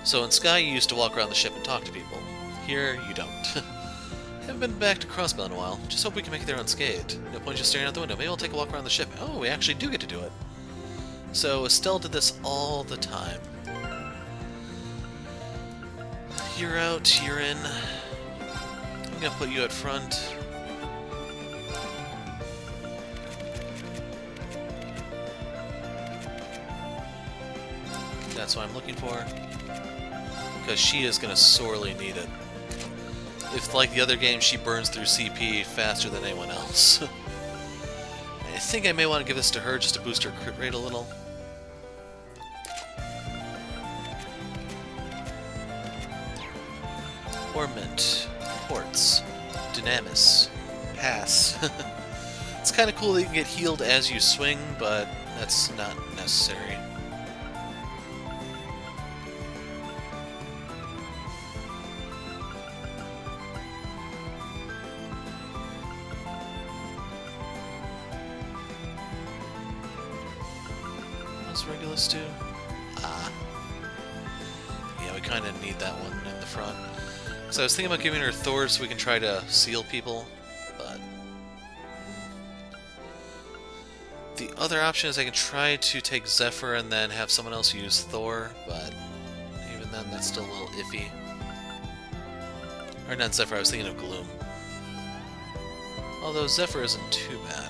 So in Sky, you used to walk around the ship and talk to people. Here, you don't. Haven't been back to Crossbell in a while. Just hope we can make it there unscathed. No point just staring out the window. Maybe we'll take a walk around the ship. Oh, we actually do get to do it. So Estelle did this all the time. You're out, you're in. I'm gonna put you out front. That's what I'm looking for. Because she is gonna sorely need it. If, like the other game, she burns through CP faster than anyone else. I think I may want to give this to her just to boost her crit rate a little. Ornament, Ports, Dynamis, Pass. It's kind of cool that you can get healed as you swing, but that's not necessary. does Regulus do? Ah. Yeah, we kind of need that one in the front. So I was thinking about giving her Thor so we can try to seal people, but... The other option is I can try to take Zephyr and then have someone else use Thor, but even then that's still a little iffy. Or not Zephyr, I was thinking of Gloom. Although Zephyr isn't too bad.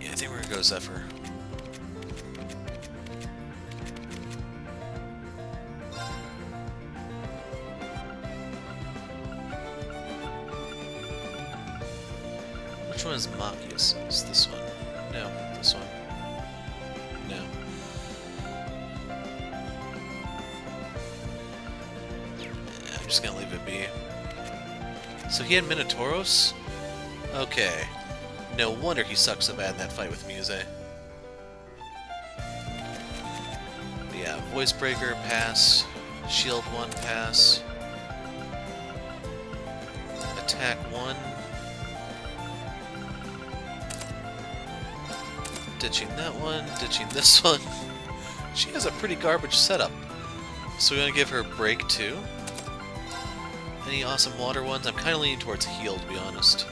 Yeah, I think we're gonna go Zephyr. Which one is Machias? Is this one? No, this one. No. Yeah, I'm just gonna leave it be. So he had Minotauros? Okay. No wonder he sucks so bad in that fight with Muse. Yeah, Voice Breaker, pass. Shield 1, pass. Attack 1. Ditching that one, ditching this one. She has a pretty garbage setup. So we're going to give her Break 2. Any awesome water ones? I'm kind of leaning towards Heal, to be honest.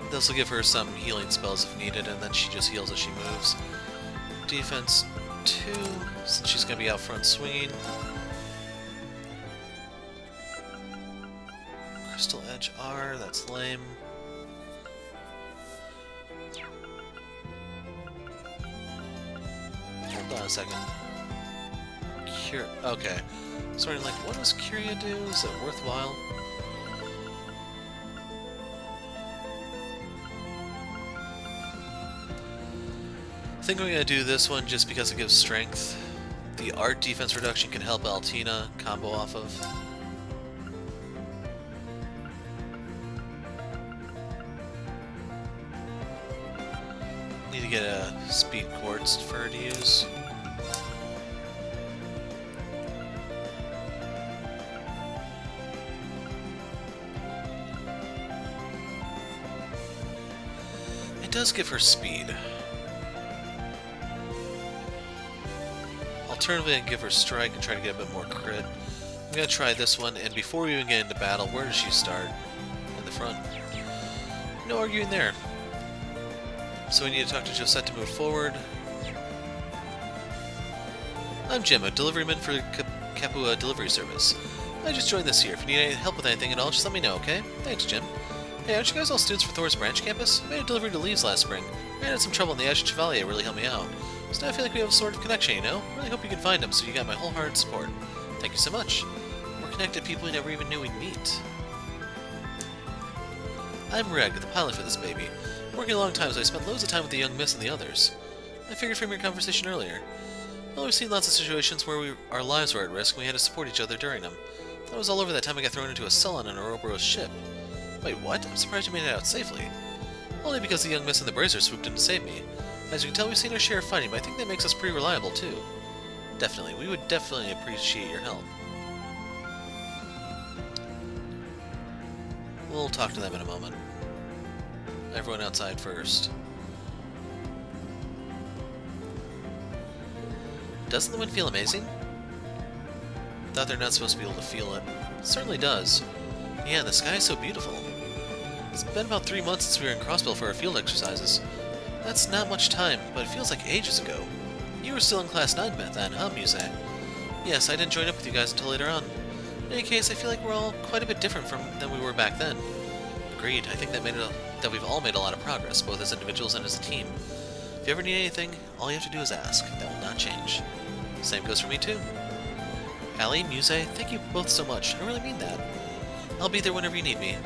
This will give her some healing spells if needed, and then she just heals as she moves. Defense 2, since she's going to be out front swinging. Crystal Edge R, that's lame. Hold on a second. Cure. Okay. Sorry, like, what does Curia do? Is it worthwhile? I think I'm gonna do this one just because it gives strength. The art defense reduction can help Altina combo off of. Need to get a speed quartz for her to use. It does give her speed. Alternatively, I can give her strike and try to get a bit more crit. I'm gonna try this one, and before we even get into battle, where does she start? In the front. No arguing there. So we need to talk to Josette to move forward. I'm Jim, a deliveryman for Capua Delivery Service. I just joined this year. If you need any help with anything at all, just let me know, okay? Thanks, Jim. Hey, aren't you guys all students for Thor's branch campus? I made a delivery to Leaves last spring. I had some trouble in the Azure Chevalier really helped me out. So now I feel like we have a sort of connection, you know? Really hope you can find him, so you got my wholehearted support. Thank you so much. We're connected people we never even knew we'd meet. I'm Reg, the pilot for this baby. Working a long time, so I spent loads of time with the young miss and the others. I figured from your conversation earlier. Well, we've seen lots of situations where our lives were at risk and we had to support each other during them. That was all over that time I got thrown into a cell on an Ouroboros ship. Wait, what? I'm surprised you made it out safely. Only because the young miss and the Bracers swooped in to save me. As you can tell, we've seen our share of fighting, but I think that makes us pretty reliable, too. Definitely. We would definitely appreciate your help. We'll talk to them in a moment. Everyone outside first. Doesn't the wind feel amazing? Thought they're not supposed to be able to feel it. It certainly does. Yeah, the sky is so beautiful. It's been about 3 months since we were in Crossbell for our field exercises. That's not much time, but it feels like ages ago. You were still in Class 9 then, huh, Muse? Yes, I didn't join up with you guys until later on. In any case, I feel like we're all quite a bit different than we were back then. Agreed. I think that we've all made a lot of progress, both as individuals and as a team. If you ever need anything, all you have to do is ask. That will not change. Same goes for me, too. Allie, Muse, thank you both so much. I really mean that. I'll be there whenever you need me.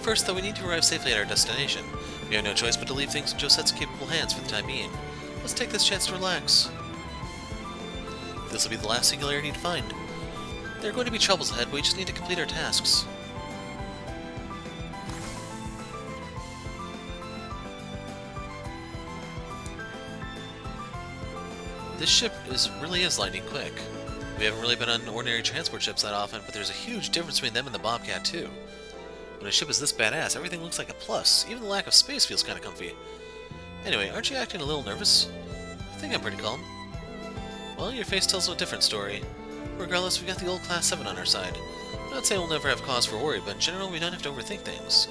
First, though, we need to arrive safely at our destination. We have no choice but to leave things in Josette's capable hands for the time being. Let's take this chance to relax. This will be the last singularity to find. There are going to be troubles ahead, but we just need to complete our tasks. This ship really is lightning quick. We haven't really been on ordinary transport ships that often, but there's a huge difference between them and the Bobcat too. When a ship is this badass, everything looks like a plus. Even the lack of space feels kind of comfy. Anyway, aren't you acting a little nervous? I think I'm pretty calm. Well, your face tells a different story. Regardless, we got the old Class 7 on our side. I'm not saying we'll never have cause for worry, but in general, we don't have to overthink things.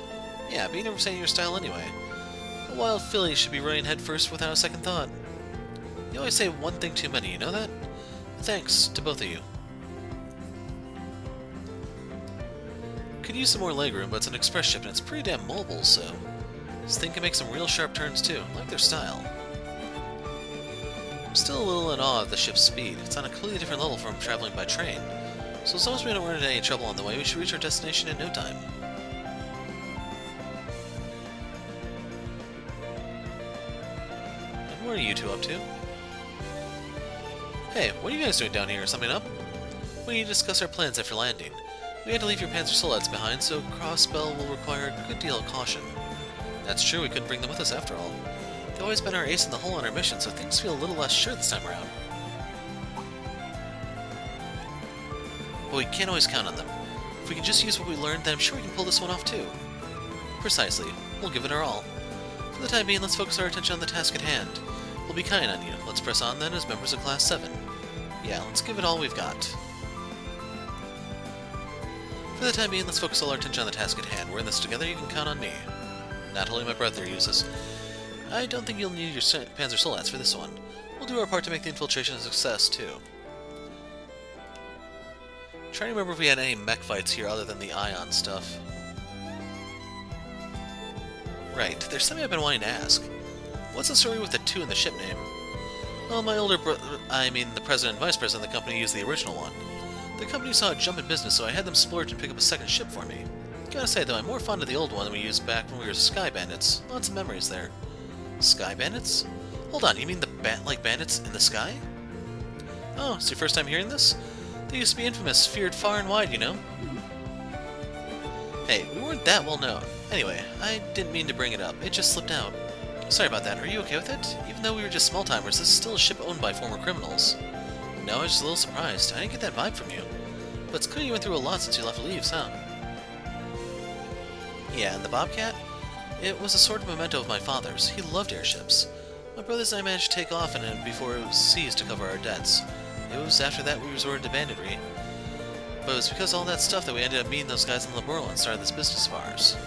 Yeah, but you never say your style anyway. A wild filly should be running head first without a second thought. You always say one thing too many, you know that? Thanks to both of you. Could use some more legroom, but it's an express ship and it's pretty damn mobile, so this thing can make some real sharp turns too. I like their style. I'm still a little in awe of the ship's speed. It's on a completely different level from traveling by train, so as long as we don't run into any trouble on the way, we should reach our destination in no time. And what are you two up to? Hey, what are you guys doing down here? Something up? We need to discuss our plans after landing. We had to leave your Panzer Solettes behind, so Crossbell will require a good deal of caution. That's true, we couldn't bring them with us after all. They've always been our ace in the hole on our mission, so things feel a little less sure this time around. But we can't always count on them. If we can just use what we learned, then I'm sure we can pull this one off too. Precisely. We'll give it our all. For the time being, let's focus our attention on the task at hand. We'll be kind on you. Let's press on then as members of Class 7. Yeah, let's give it all we've got. For the time being, let's focus all our attention on the task at hand. We're in this together, you can count on me. Not holding my breath there, Usus. I don't think you'll need your Panzer Solettes for this one. We'll do our part to make the infiltration a success, too. Trying to remember if we had any mech fights here other than the Ion stuff. Right, there's something I've been wanting to ask. What's the story with the 2 in the ship name? Well, my older brother, the president and vice president of the company used the original one. The company saw a jump in business, so I had them splurge and pick up a second ship for me. Gotta say, though, I'm more fond of the old one than we used back when we were Sky Bandits. Lots of memories there. Sky Bandits? Hold on, you mean the bat-like bandits in the sky? Oh, it's your first time hearing this? They used to be infamous, feared far and wide, you know? Hey, we weren't that well known. Anyway, I didn't mean to bring it up. It just slipped out. Sorry about that. Are you okay with it? Even though we were just small-timers, this is still a ship owned by former criminals. No, I was just a little surprised. I didn't get that vibe from you. But it's clear you went through a lot since you left Leaves, huh? Yeah, and the Bobcat? It was a sort of memento of my father's. He loved airships. My brothers and I managed to take off in it before it was seized to cover our debts. It was after that we resorted to banditry. But it was because of all that stuff that we ended up meeting those guys in Liberl and started this business of ours.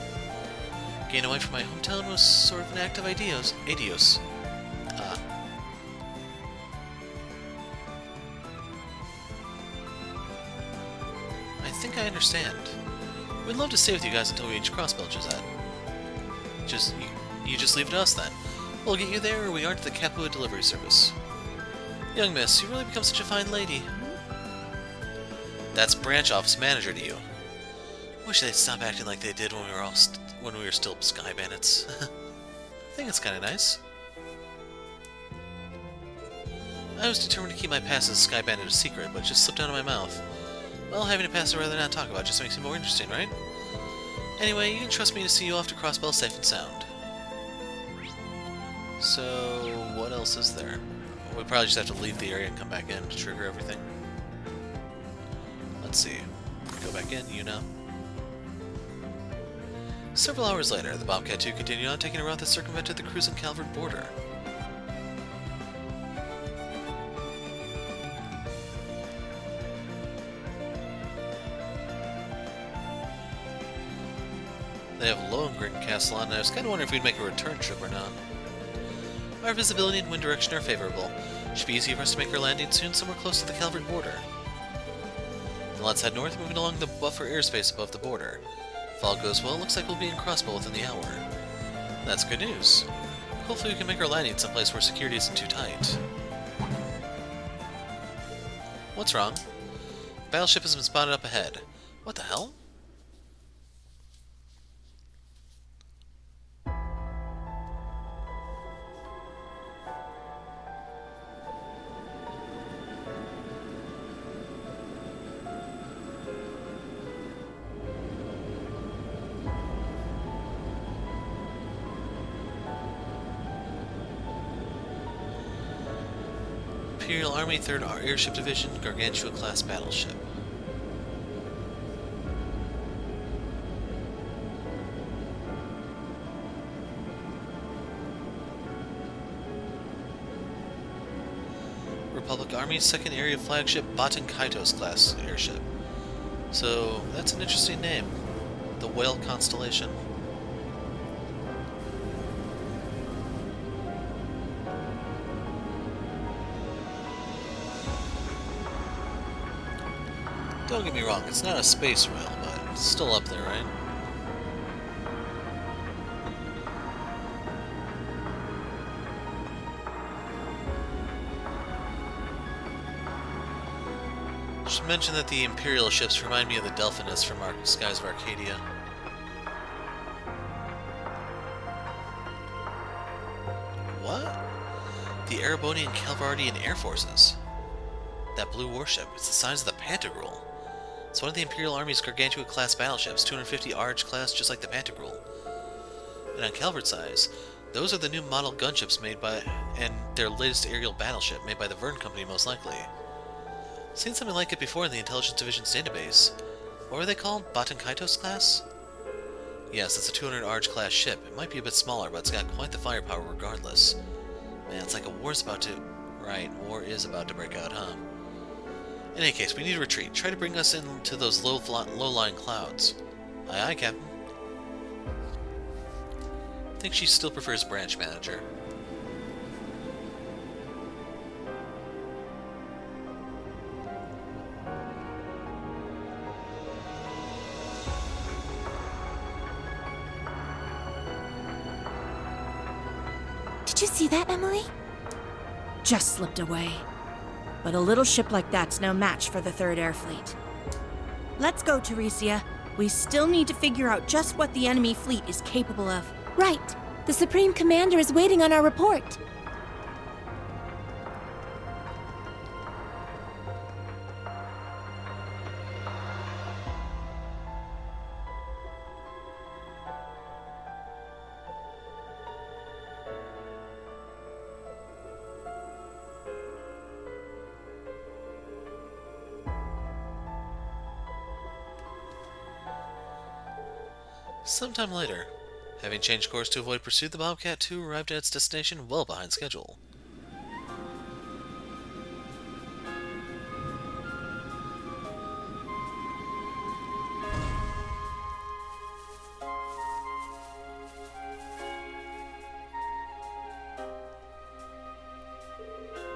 Getting away from my hometown was sort of an act of adios. I think I understand. We'd love to stay with you guys until we reach Crossbell, Josette. You just leave it to us then. We'll get you there or we aren't the Capua delivery service. Young miss, you really become such a fine lady. That's branch office manager to you. Wish they'd stop acting like they did when we were still Sky Bandits. I think it's kind of nice. I was determined to keep my past as a Sky Bandit a secret, but it just slipped out of my mouth. Well, having a past I'd rather not talk about just makes it more interesting, right? Anyway, you can trust me to see you off to Crossbell safe and sound. So, what else is there? We probably just have to leave the area and come back in to trigger everything. Let's see. Go back in, you know. Several hours later, the Bobcat 2 continued on, taking a route that circumvented the cruising Calvert border. They have Lohengrin Castle on, and I was kind of wondering if we'd make a return trip or not. Our visibility and wind direction are favorable. Should be easy for us to make our landing soon somewhere close to the Calvert border. Then let's head north, moving along the buffer airspace above the border. If all goes well, looks like we'll be in Crossbell within the hour. That's good news. Hopefully we can make our landing someplace where security isn't too tight. What's wrong? Battleship has been spotted up ahead. What the hell? Imperial Army, 3rd Airship Division, Gargantua-class battleship. Republic Army, 2nd Area Flagship, Kaitos-class airship. So, that's an interesting name. The Whale Constellation. Don't get me wrong, it's not a space whale, but it's still up there, right? Should mention that the Imperial ships remind me of the Delphinus from Skies of Arcadia. What? The Erebonian Calvardian Air Forces. That blue warship, it's the size of the Pantagruel. It's one of the Imperial Army's Gargantua-class battleships, 250 Arge class, just like the Pantagruel. And on Calvert size, those are the new model gunships made by, and their latest aerial battleship, made by the Verne Company most likely. Seen something like it before in the Intelligence Division's database. What were they called? Kaitos class? Yes, it's a 200 Arge class ship. It might be a bit smaller, but it's got quite the firepower regardless. Man, it's like a war's about to... Right, war is about to break out, huh? In any case, we need to retreat. Try to bring us into those low-lying clouds. Aye, aye, Captain. I think she still prefers branch manager. Did you see that, Emily? Just slipped away. But a little ship like that's no match for the 3rd Air Fleet. Let's go, Teresia. We still need to figure out just what the enemy fleet is capable of. Right. The Supreme Commander is waiting on our report. Sometime later, having changed course to avoid pursuit, the Bobcat 2 arrived at its destination well behind schedule.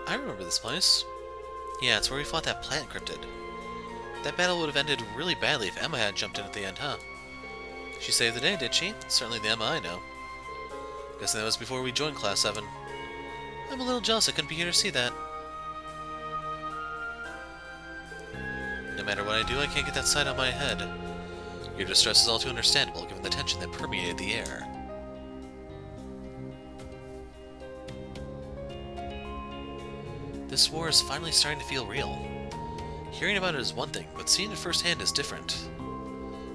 I remember this place. Yeah, it's where we fought that plant cryptid. That battle would have ended really badly if Emma had jumped in at the end, huh? She saved the day, did she? Certainly the Emma I know. Guessing that was before we joined Class 7. I'm a little jealous I couldn't be here to see that. No matter what I do, I can't get that sight out of my head. Your distress is all too understandable, given the tension that permeated the air. This war is finally starting to feel real. Hearing about it is one thing, but seeing it firsthand is different.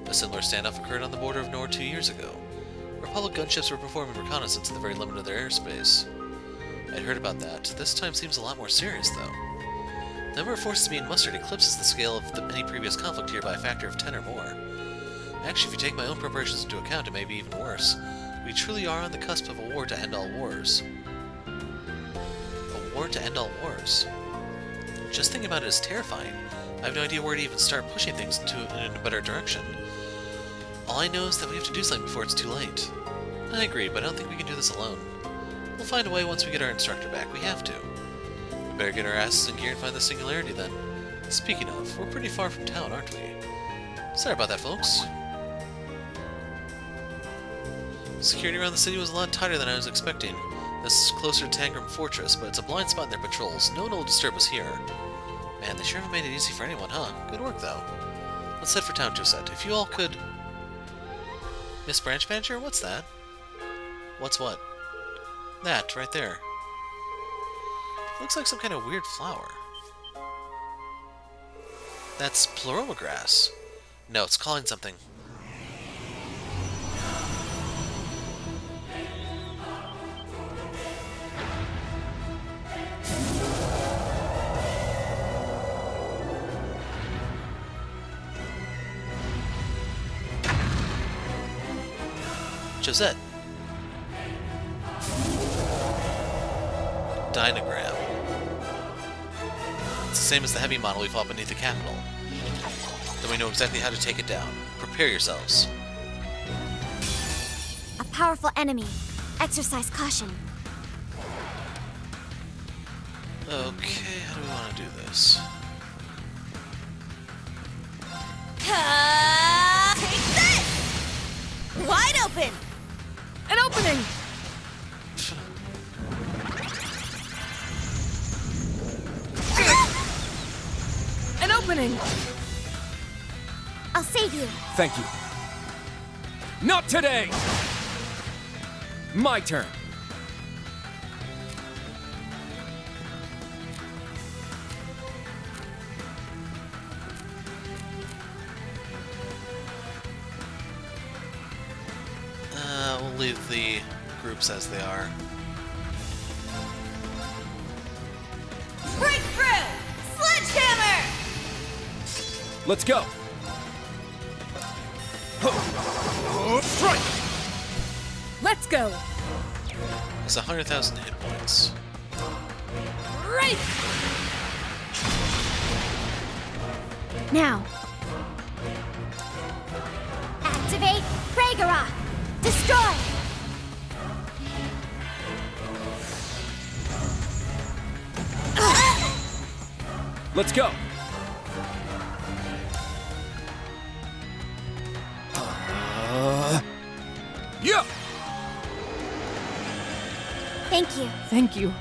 A similar standoff occurred on the border of Nord 2 years ago. Republic gunships were performing reconnaissance in the very limit of their airspace. I'd heard about that. This time seems a lot more serious, though. The number of forces being mustered eclipses the scale of any previous conflict here by a factor of 10 or more. Actually, if you take my own preparations into account, it may be even worse. We truly are on the cusp of a war to end all wars. A war to end all wars. Just thinking about it is terrifying. I have no idea where to even start pushing things in a better direction. All I know is that we have to do something before it's too late. I agree, but I don't think we can do this alone. We'll find a way once we get our instructor back. We have to. We better get our asses in gear and find the singularity then. Speaking of, we're pretty far from town, aren't we? Sorry about that, folks. Security around the city was a lot tighter than I was expecting. This is closer to Tangram Fortress, but it's a blind spot in their patrols. No one will disturb us here. Man, they sure haven't made it easy for anyone, huh? Good work, though. Let's head for town, Josette. If you all could... Miss Branch Manager? What's that? What's what? That, right there. Looks like some kind of weird flower. That's Pleroma grass. No, it's calling something. Josette. Dynagram. It's the same as the heavy model we fought beneath the Capitol. Then we know exactly how to take it down. Prepare yourselves. A powerful enemy. Exercise caution. Okay, how do we want to do this? Take this! Wide open! An opening! An opening! I'll save you. Thank you. Not today! My turn. We'll leave the groups as they are. Breakthrough! Sledgehammer! Let's go. Strike! Let's go! It's 100,000 hit points. Right! Now. Activate Prageroth. Destroy! Let's go. Yeah. Thank you. Thank you.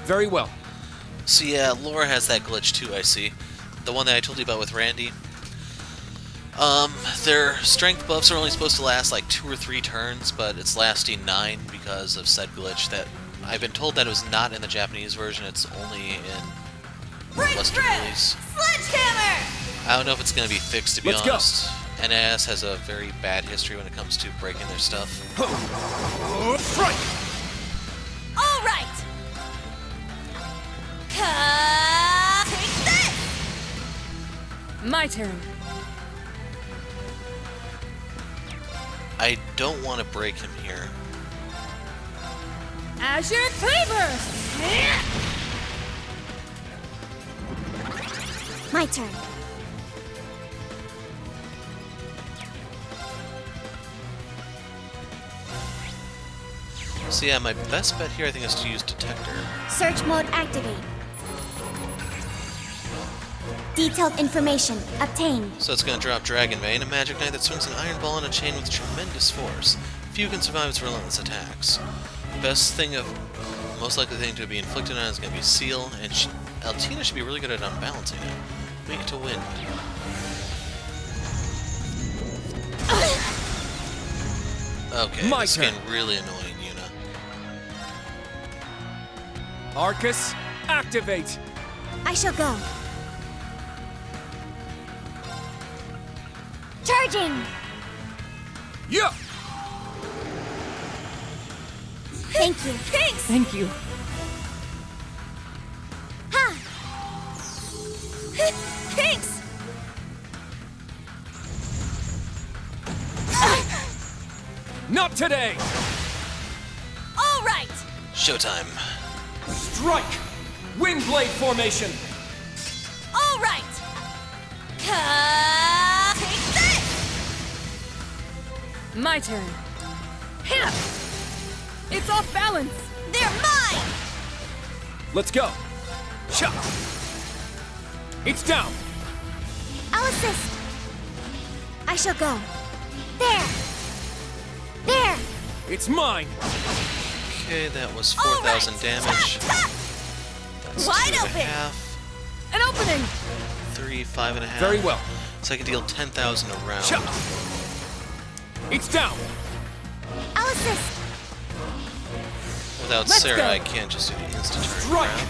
Very well. So yeah, Laura has that glitch too, I see. The one that I told you about with Randy. Their strength buffs are only supposed to last like 2 or 3 turns, but it's lasting 9 because of said glitch that I've been told that it was not in the Japanese version, it's only in Western release. Sledgehammer! I don't know if it's going to be fixed, to be Let's go. honest. NAS has a very bad history when it comes to breaking their stuff. Strike! All right! Take this! My turn. I don't want to break him here. Azure Cleaver! My turn. So yeah, my best bet here I think is to use Detector. Search mode activate. Detailed information obtained. So it's going to drop Dragon Vein, a magic knight that swings an iron ball on a chain with tremendous force. Few can survive its relentless attacks. Most likely thing to be inflicted on is going to be Seal, and Altina should be really good at unbalancing it. Weak to wind. Okay, My this is turn. getting really annoying, Yuna. Arcus, activate! I shall go. Charging! Yeah! Thank you. Thanks! Thank you. Ha! Thanks! Not today! All right! Showtime. Strike! Windblade formation! All right! Take this! My turn. Hit! It's off balance! They're mine! Let's go! Chop! It's down! I'll assist. I shall go. There! There! It's mine! Okay, that was All right. 4,000 damage. Tap, tap. That's Wide 2.5. An opening! 3, 5.5. Very well. So I can deal 10,000 a round. Chop! It's down! I'll assist. Without Let's Sarah, go. I can't just do the instant turn Strike! around.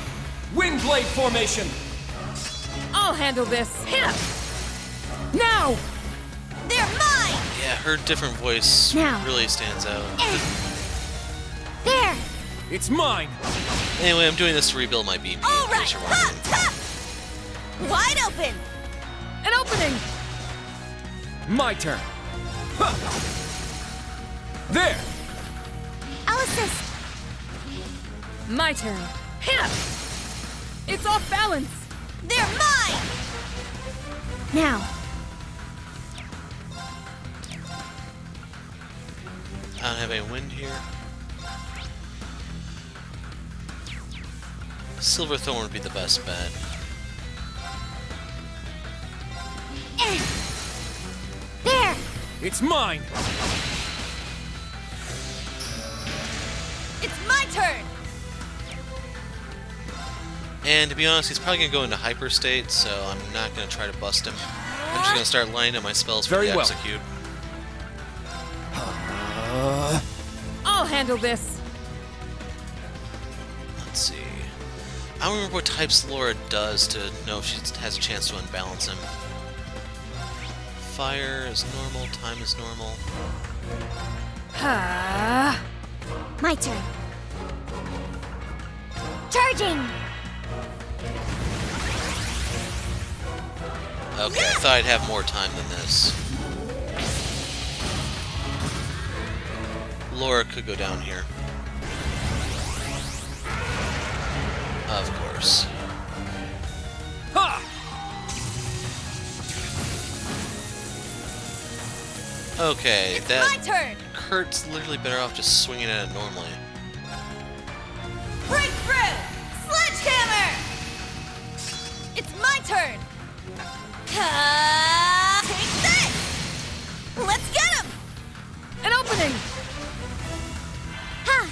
Windblade formation! I'll handle this. Hit! Now! They're mine! Yeah, her different voice Now. really stands out. There! It's mine! Anyway, I'm doing this to rebuild my BP. All in right! case you're Ha, wondering. ha. Wide open! An opening! My turn. Huh. There! I'll assist. My turn. Hit! It's off balance! They're mine! Now, I don't have any wind here. Silverthorn would be the best bet. there! It's mine! It's my turn! And to be honest, he's probably going to go into hyper state, so I'm not going to try to bust him. I'm just going to start lining up my spells for Very the well. execute. I'll handle this! Let's see. I don't remember what types Laura does to know if she has a chance to unbalance him. Fire is normal, time is normal. Ah! My turn. Charging! Okay, I thought I'd have more time than this. Laura could go down here. Of course. Ha! Okay, It's my that turn! Kurt's literally better off just swinging at it normally. Breakthrough! Sledgehammer! It's my turn! Take this! Let's get him! An opening! Ha!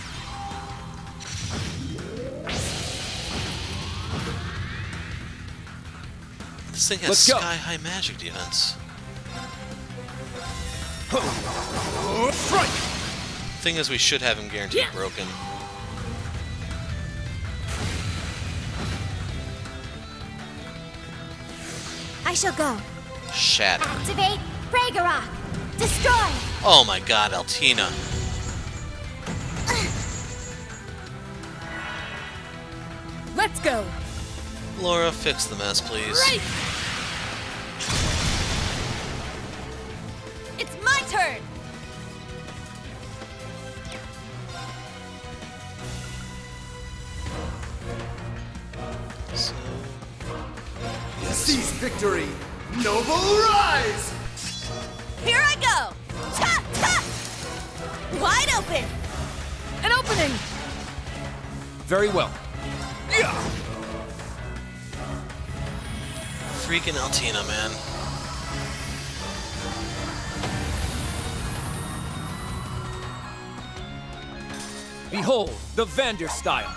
This thing has Let's go. sky-high magic defense. Strike! Thing is, we should have him guaranteed broken. I shall go. Shatter. Activate Ragnarok. Destroy! Oh my god, Altina. Let's go! Laura, fix the mess, please. Right! It's my turn! So, Seize victory! Noble rise! Here I go! Chop, chop! Wide open! An opening! Very well. freaking Altina, man. Behold, the Vander style.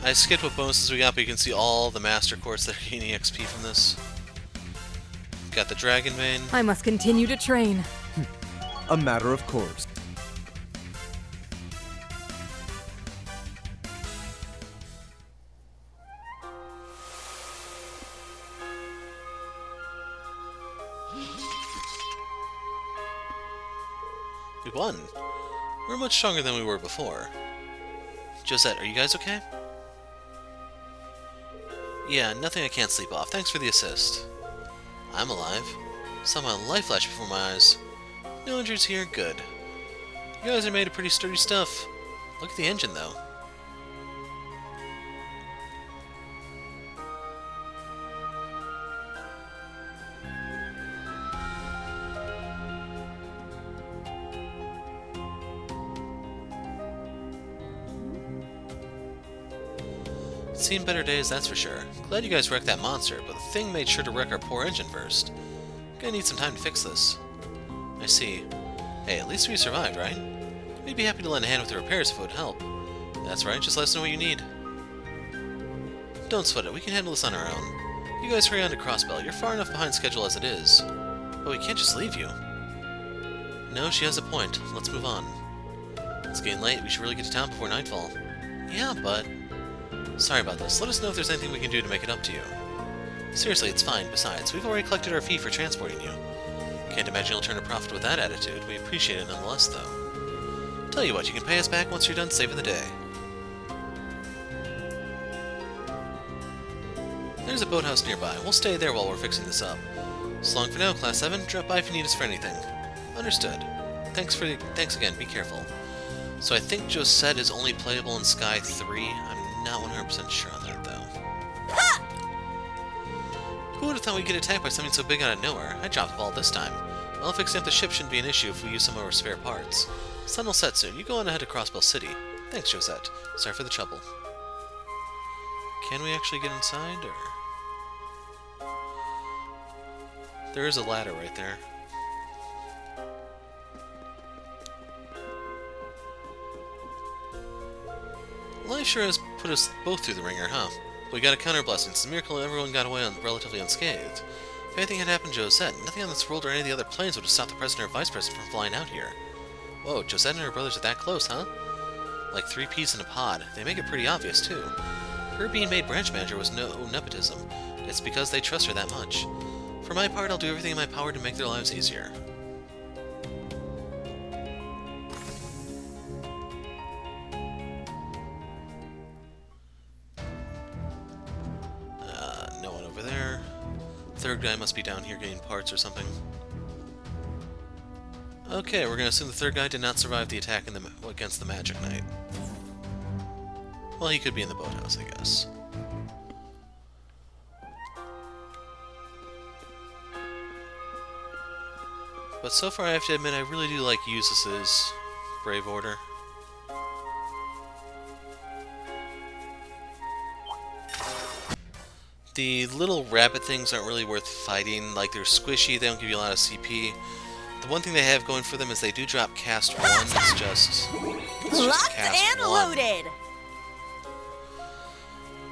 I skipped what bonuses we got, but you can see all the Master Courts that are gaining XP from this. Got the Dragon Vein. I must continue to train. A matter of course. We won. We're much stronger than we were before. Josette, are you guys okay? Yeah, nothing I can't sleep off. Thanks for the assist. I'm alive. Saw my life flash before my eyes. No injuries here, good. You guys are made of pretty sturdy stuff. Look at the engine, though. Seen better days, that's for sure. Glad you guys wrecked that monster, but the thing made sure to wreck our poor engine first. Gonna need some time to fix this. I see. Hey, at least we survived, right? We'd be happy to lend a hand with the repairs if it would help. That's right, just let us know what you need. Don't sweat it, we can handle this on our own. You guys hurry on to Crossbell, you're far enough behind schedule as it is. But we can't just leave you. No, she has a point. Let's move on. It's getting late, we should really get to town before nightfall. Yeah, but... Sorry about this. Let us know if there's anything we can do to make it up to you. Seriously, it's fine. Besides, we've already collected our fee for transporting you. Can't imagine you'll turn a profit with that attitude. We appreciate it nonetheless, though. Tell you what, you can pay us back once you're done saving the day. There's a boathouse nearby. We'll stay there while we're fixing this up. So long for now, Class 7. Drop by if you need us for anything. Understood. Thanks again. Be careful. So I think Josette is only playable in Sky 3. I'm not 100% sure on that, though. Ha! Who would have thought we'd get attacked by something so big out of nowhere? I dropped the ball this time. Well, fixing up the ship shouldn't be an issue if we use some of our spare parts. Sun will set soon. You go on ahead to Crossbell City. Thanks, Josette. Sorry for the trouble. Can we actually get inside, or...? There is a ladder right there. Life sure has put us both through the ringer, huh? But we got a counter blessing. It's a miracle everyone got away relatively unscathed. If anything had happened to Josette, nothing on this world or any of the other planes would have stopped the President or Vice President from flying out here. Whoa, Josette and her brothers are that close, huh? Like 3 peas in a pod. They make it pretty obvious, too. Her being made branch manager was no nepotism. It's because they trust her that much. For my part, I'll do everything in my power to make their lives easier. No one over there. Third guy must be down here getting parts or something. Okay, we're gonna assume the third guy did not survive the attack against the Magic Knight. Well, he could be in the boathouse, I guess. But so far, I have to admit, I really do like Eustace's Brave Order. The little rabbit things aren't really worth fighting. Like, they're squishy, they don't give you a lot of CP. The one thing they have going for them is they do drop cast 1. It's just Locked cast and 1. loaded!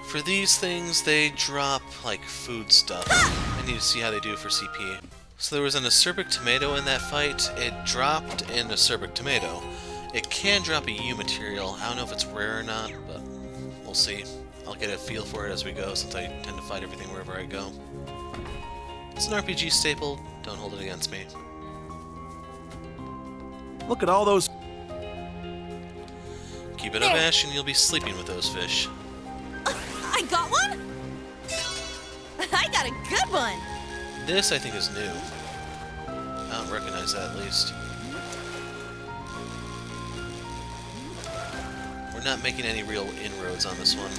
For these things, they drop, like, food stuff. I need to see how they do for CP. So there was an acerbic tomato in that fight. It dropped an acerbic tomato. It can drop a U material. I don't know if it's rare or not, but we'll see. I'll get a feel for it as we go, since I tend to fight everything wherever I go. It's an RPG staple. Don't hold it against me. Look at all those. Keep it up, Ash, and you'll be sleeping with those fish. I got one? I got a good one! This, I think, is new. I don't recognize that, at least. We're not making any real inroads on this one.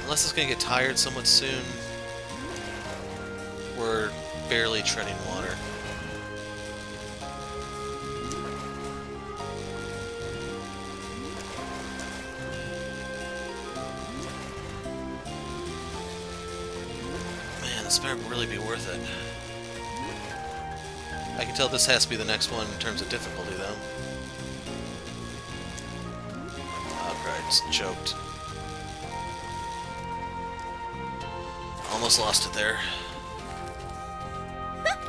Unless it's going to get tired somewhat soon. We're barely treading water. This better really be worth it. I can tell this has to be the next one in terms of difficulty, though. Oh, crap, just choked. Almost lost it there.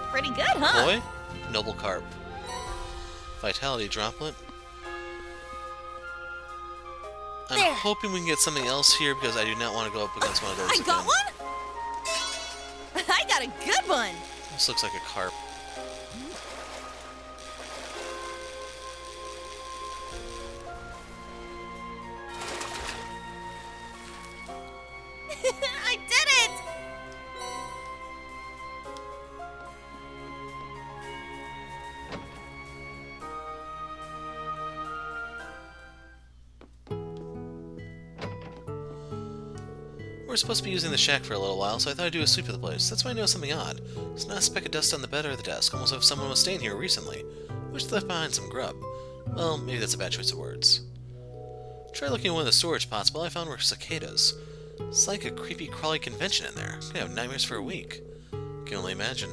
Pretty good, huh? Boy, noble carp. Vitality droplet. I'm hoping we can get something else here because I do not want to go up against one of those I got again. one? I got a good one! This looks like a carp. I did it! We're supposed to be using the shack for a little while, so I thought I'd do a sweep of the place. That's why I know something odd. There's not a speck of dust on the bed or the desk, almost as if someone was staying here recently. Wish they left behind some grub. Well, maybe that's a bad choice of words. Try looking in one of the storage pots, but all I found were cicadas. It's like a creepy, crawly convention in there. I have nightmares for a week. Can only imagine.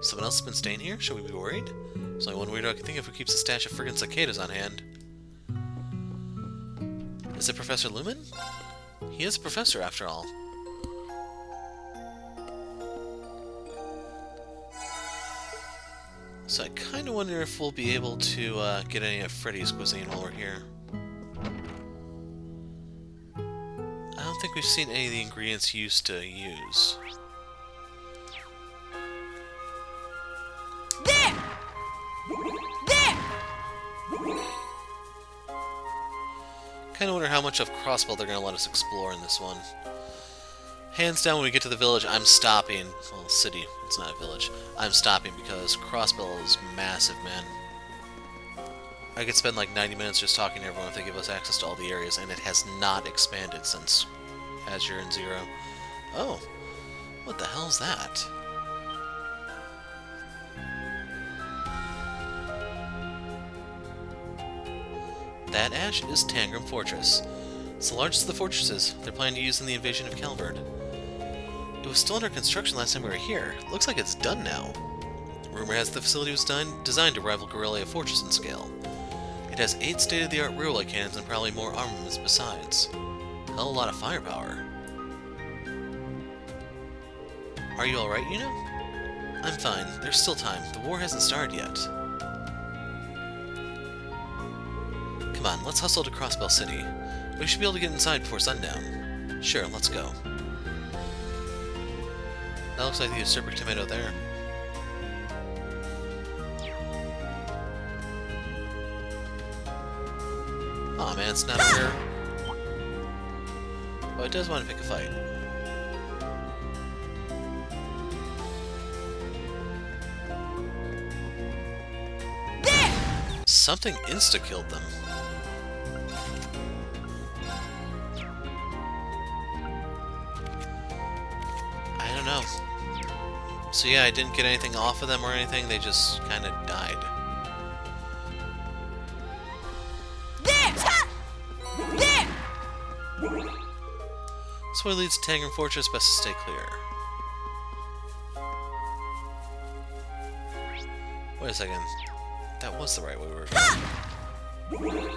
Someone else has been staying here? Should we be worried? There's only one weirdo I can think of who keeps a stash of friggin' cicadas on hand. Is it Professor Lumen? He is a professor, after all. So I kind of wonder if we'll be able to get any of Freddy's cuisine while we're here. I don't think we've seen any of the ingredients he used to use. There! There! kinda wonder how much of Crossbell they're gonna let us explore in this one. Hands down, when we get to the village, I'm stopping. Well, city, it's not a village. I'm stopping because Crossbell is massive, man. I could spend like 90 minutes just talking to everyone if they give us access to all the areas, and it has not expanded since Azure and Zero. Oh, what the hell is that? That ash is Tangram Fortress. It's the largest of the fortresses they're planning to use in the invasion of Calvard. It was still under construction last time we were here. Looks like it's done now. Rumor has the facility was designed to rival Guerrilla Fortress in scale. It has 8 state-of-the-art railway cannons and probably more armaments besides. Hell, a lot of firepower. Are you alright, Yuna? I'm fine. There's still time. The war hasn't started yet. Come on, let's hustle to Crossbell City. We should be able to get inside before sundown. Sure, let's go. That looks like the usurper tomato there. Aw, man, it's not a rare. Oh, it does want to pick a fight. Something insta-killed them. I don't know. So yeah, I didn't get anything off of them or anything, they just kind of died. This way leads to Tangram Fortress, best to stay clear. Wait a second. That was the right way we were going.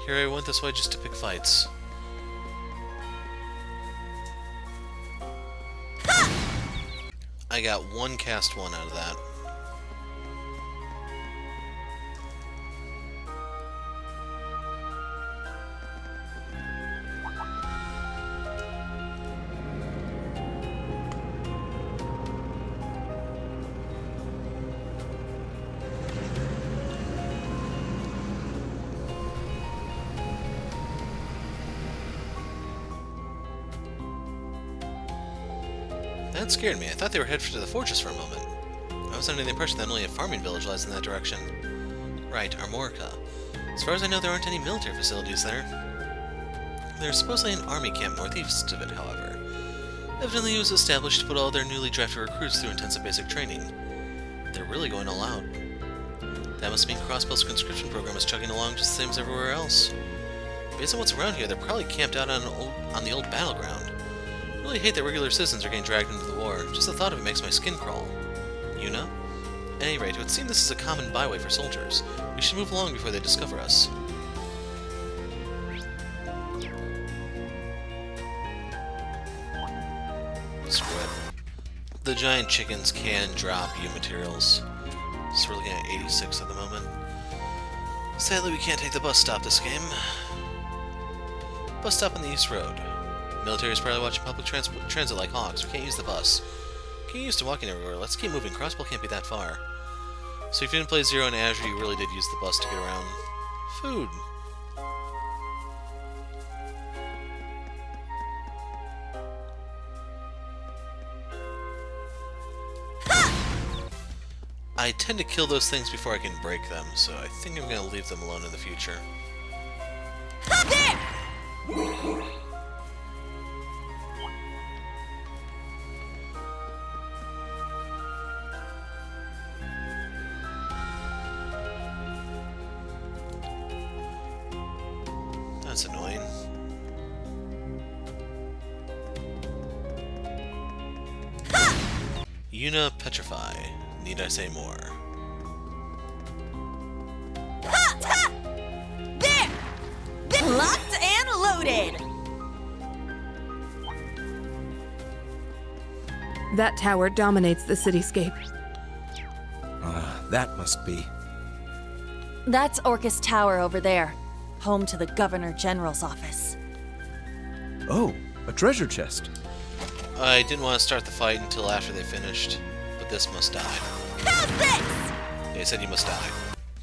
Here I went this way just to pick fights. I got one cast one out of that. That scared me. I thought they were headed to the fortress for a moment. I was under the impression that only a farming village lies in that direction. Right, Armorica. As far as I know, there aren't any military facilities there. There's supposedly an army camp northeast of it, however. Evidently it was established to put all their newly drafted recruits through intensive basic training. They're really going all out. That must mean Crossbell's conscription program is chugging along just the same as everywhere else. Based on what's around here, they're probably camped out on the old battleground. I really hate that regular citizens are getting dragged into the war. Just the thought of it makes my skin crawl. Yuna? At any rate, it would seem this is a common byway for soldiers. We should move along before they discover us. Screw it. The giant chickens can drop you materials. So we're looking at 86 at the moment. Sadly, we can't take the bus stop this game. Bus stop on the East Road. Military is probably watching public transit like hawks. We can't use the bus. Get used to walking everywhere. Let's keep moving. Crossbell can't be that far. So if you didn't play Zero and Azure, you really did use the bus to get around. Food. I tend to kill those things before I can break them, so I think I'm going to leave them alone in the future. That's annoying. Yuna Petrify. Need I say more? There! Locked and loaded! That tower dominates the cityscape. That must be. That's Orcus Tower over there, home to the Governor General's office. Oh, a treasure chest. I didn't want to start the fight until after they finished, but this must die. How's this? They said you must die.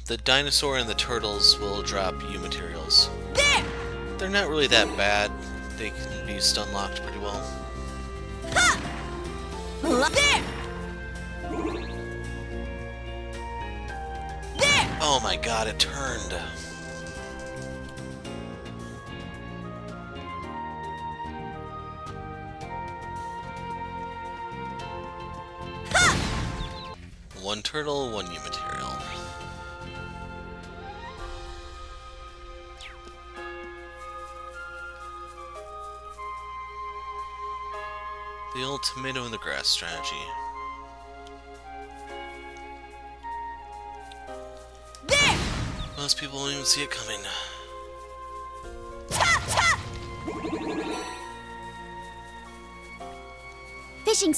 The dinosaur and the turtles will drop you materials. There! They're not really that bad. They can be stun locked pretty well. There! There! Oh my god, it turned. One turtle, one new material. The old tomato in the grass strategy. There! Most people won't even see it coming. Fishing.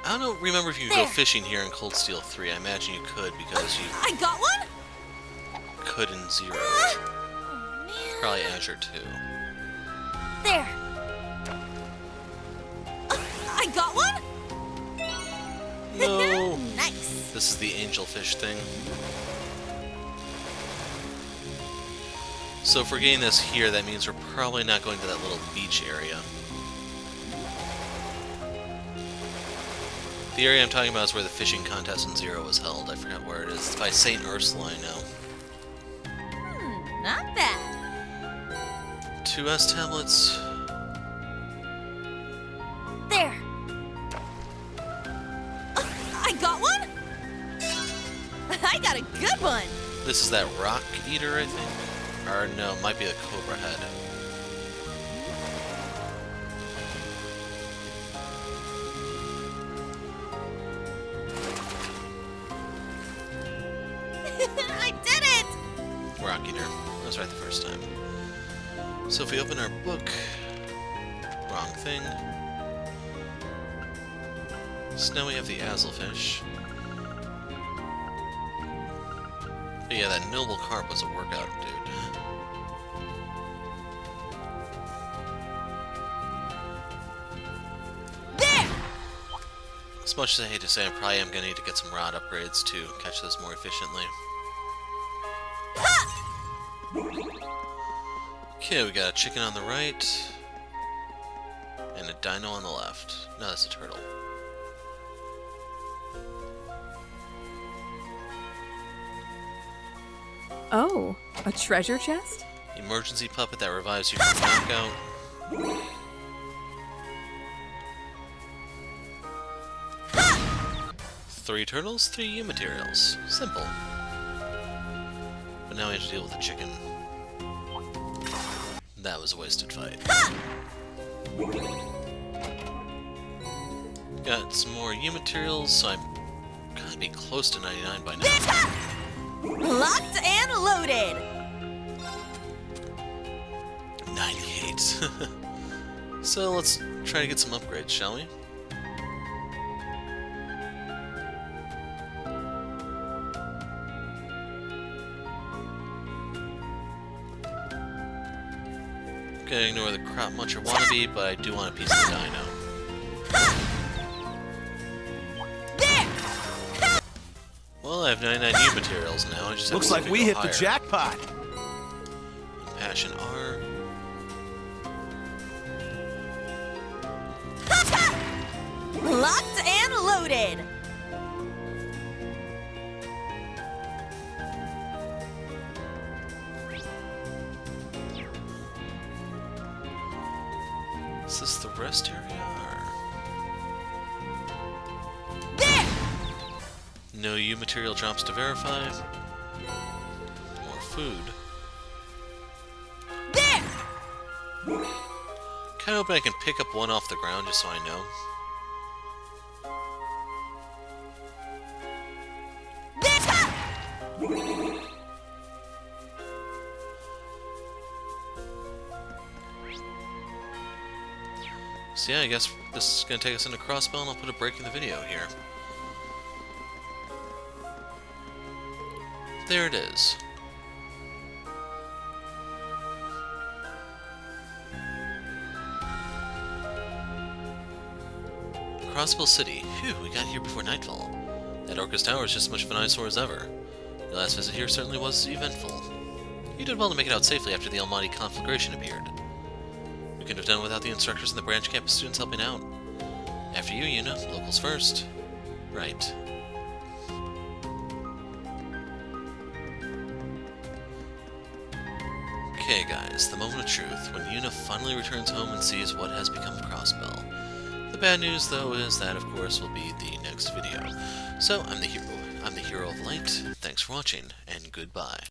I don't remember if you could go fishing here in Cold Steel 3. I imagine you could because you I got one? could in Zero. Oh, man. Probably Azure too. There. I got one? No! Nice. This is the angelfish thing. So if we're getting this here, that means we're probably not going to that little beach area. The area I'm talking about is where the fishing contest in Zero was held. I forgot where it is. It's by St. Ursula, I know. Not bad. 2S tablets. There. I got one? I got a good one. This is that rock eater, I think? Or no, it might be a cobra head. I did it! Rock eater. I was right the first time. So if we open our book... Wrong thing. So now we have the Azelfish. But yeah, that noble carp was a workout, dude. There! As much as I hate to say, I probably am going to need to get some rod upgrades to catch this more efficiently. Okay, we got a chicken on the right. And a dino on the left. No, that's a turtle. Oh, a treasure chest? Emergency puppet that revives you from knockout. Three turtles, 3 U materials. Simple. But now we have to deal with the chicken. That was a wasted fight. Got some more U materials, so I'm gotta be close to 99 by now. Locked and loaded. 98. So let's try to get some upgrades, shall we? Gonna ignore the crop muncher wannabe, but I do want a piece of the dino. Well, I have 99 U materials now. I just have Looks to like see if we go hit higher. the jackpot. Passion R. Locked and loaded. Is this the rest area? Or... There! No U material drops to verify. More food. There! Kinda hoping I can pick up one off the ground just so I know. So yeah, I guess this is gonna take us into Crossbell, and I'll put a break in the video here. There it is. Crossbell City. Phew, we got here before nightfall. That Orcus Tower is just as much of an eyesore as ever. The last visit here certainly was eventful. You did well to make it out safely after the Almighty conflagration appeared. We couldn't have done it without the instructors and the branch campus students helping out. After you, Yuna. Locals first. Right. Okay, guys, the moment of truth, when Yuna finally returns home and sees what has become of Crossbell. The bad news, though, is that, of course, will be the next video. So, I'm the hero of light, thanks for watching, and goodbye.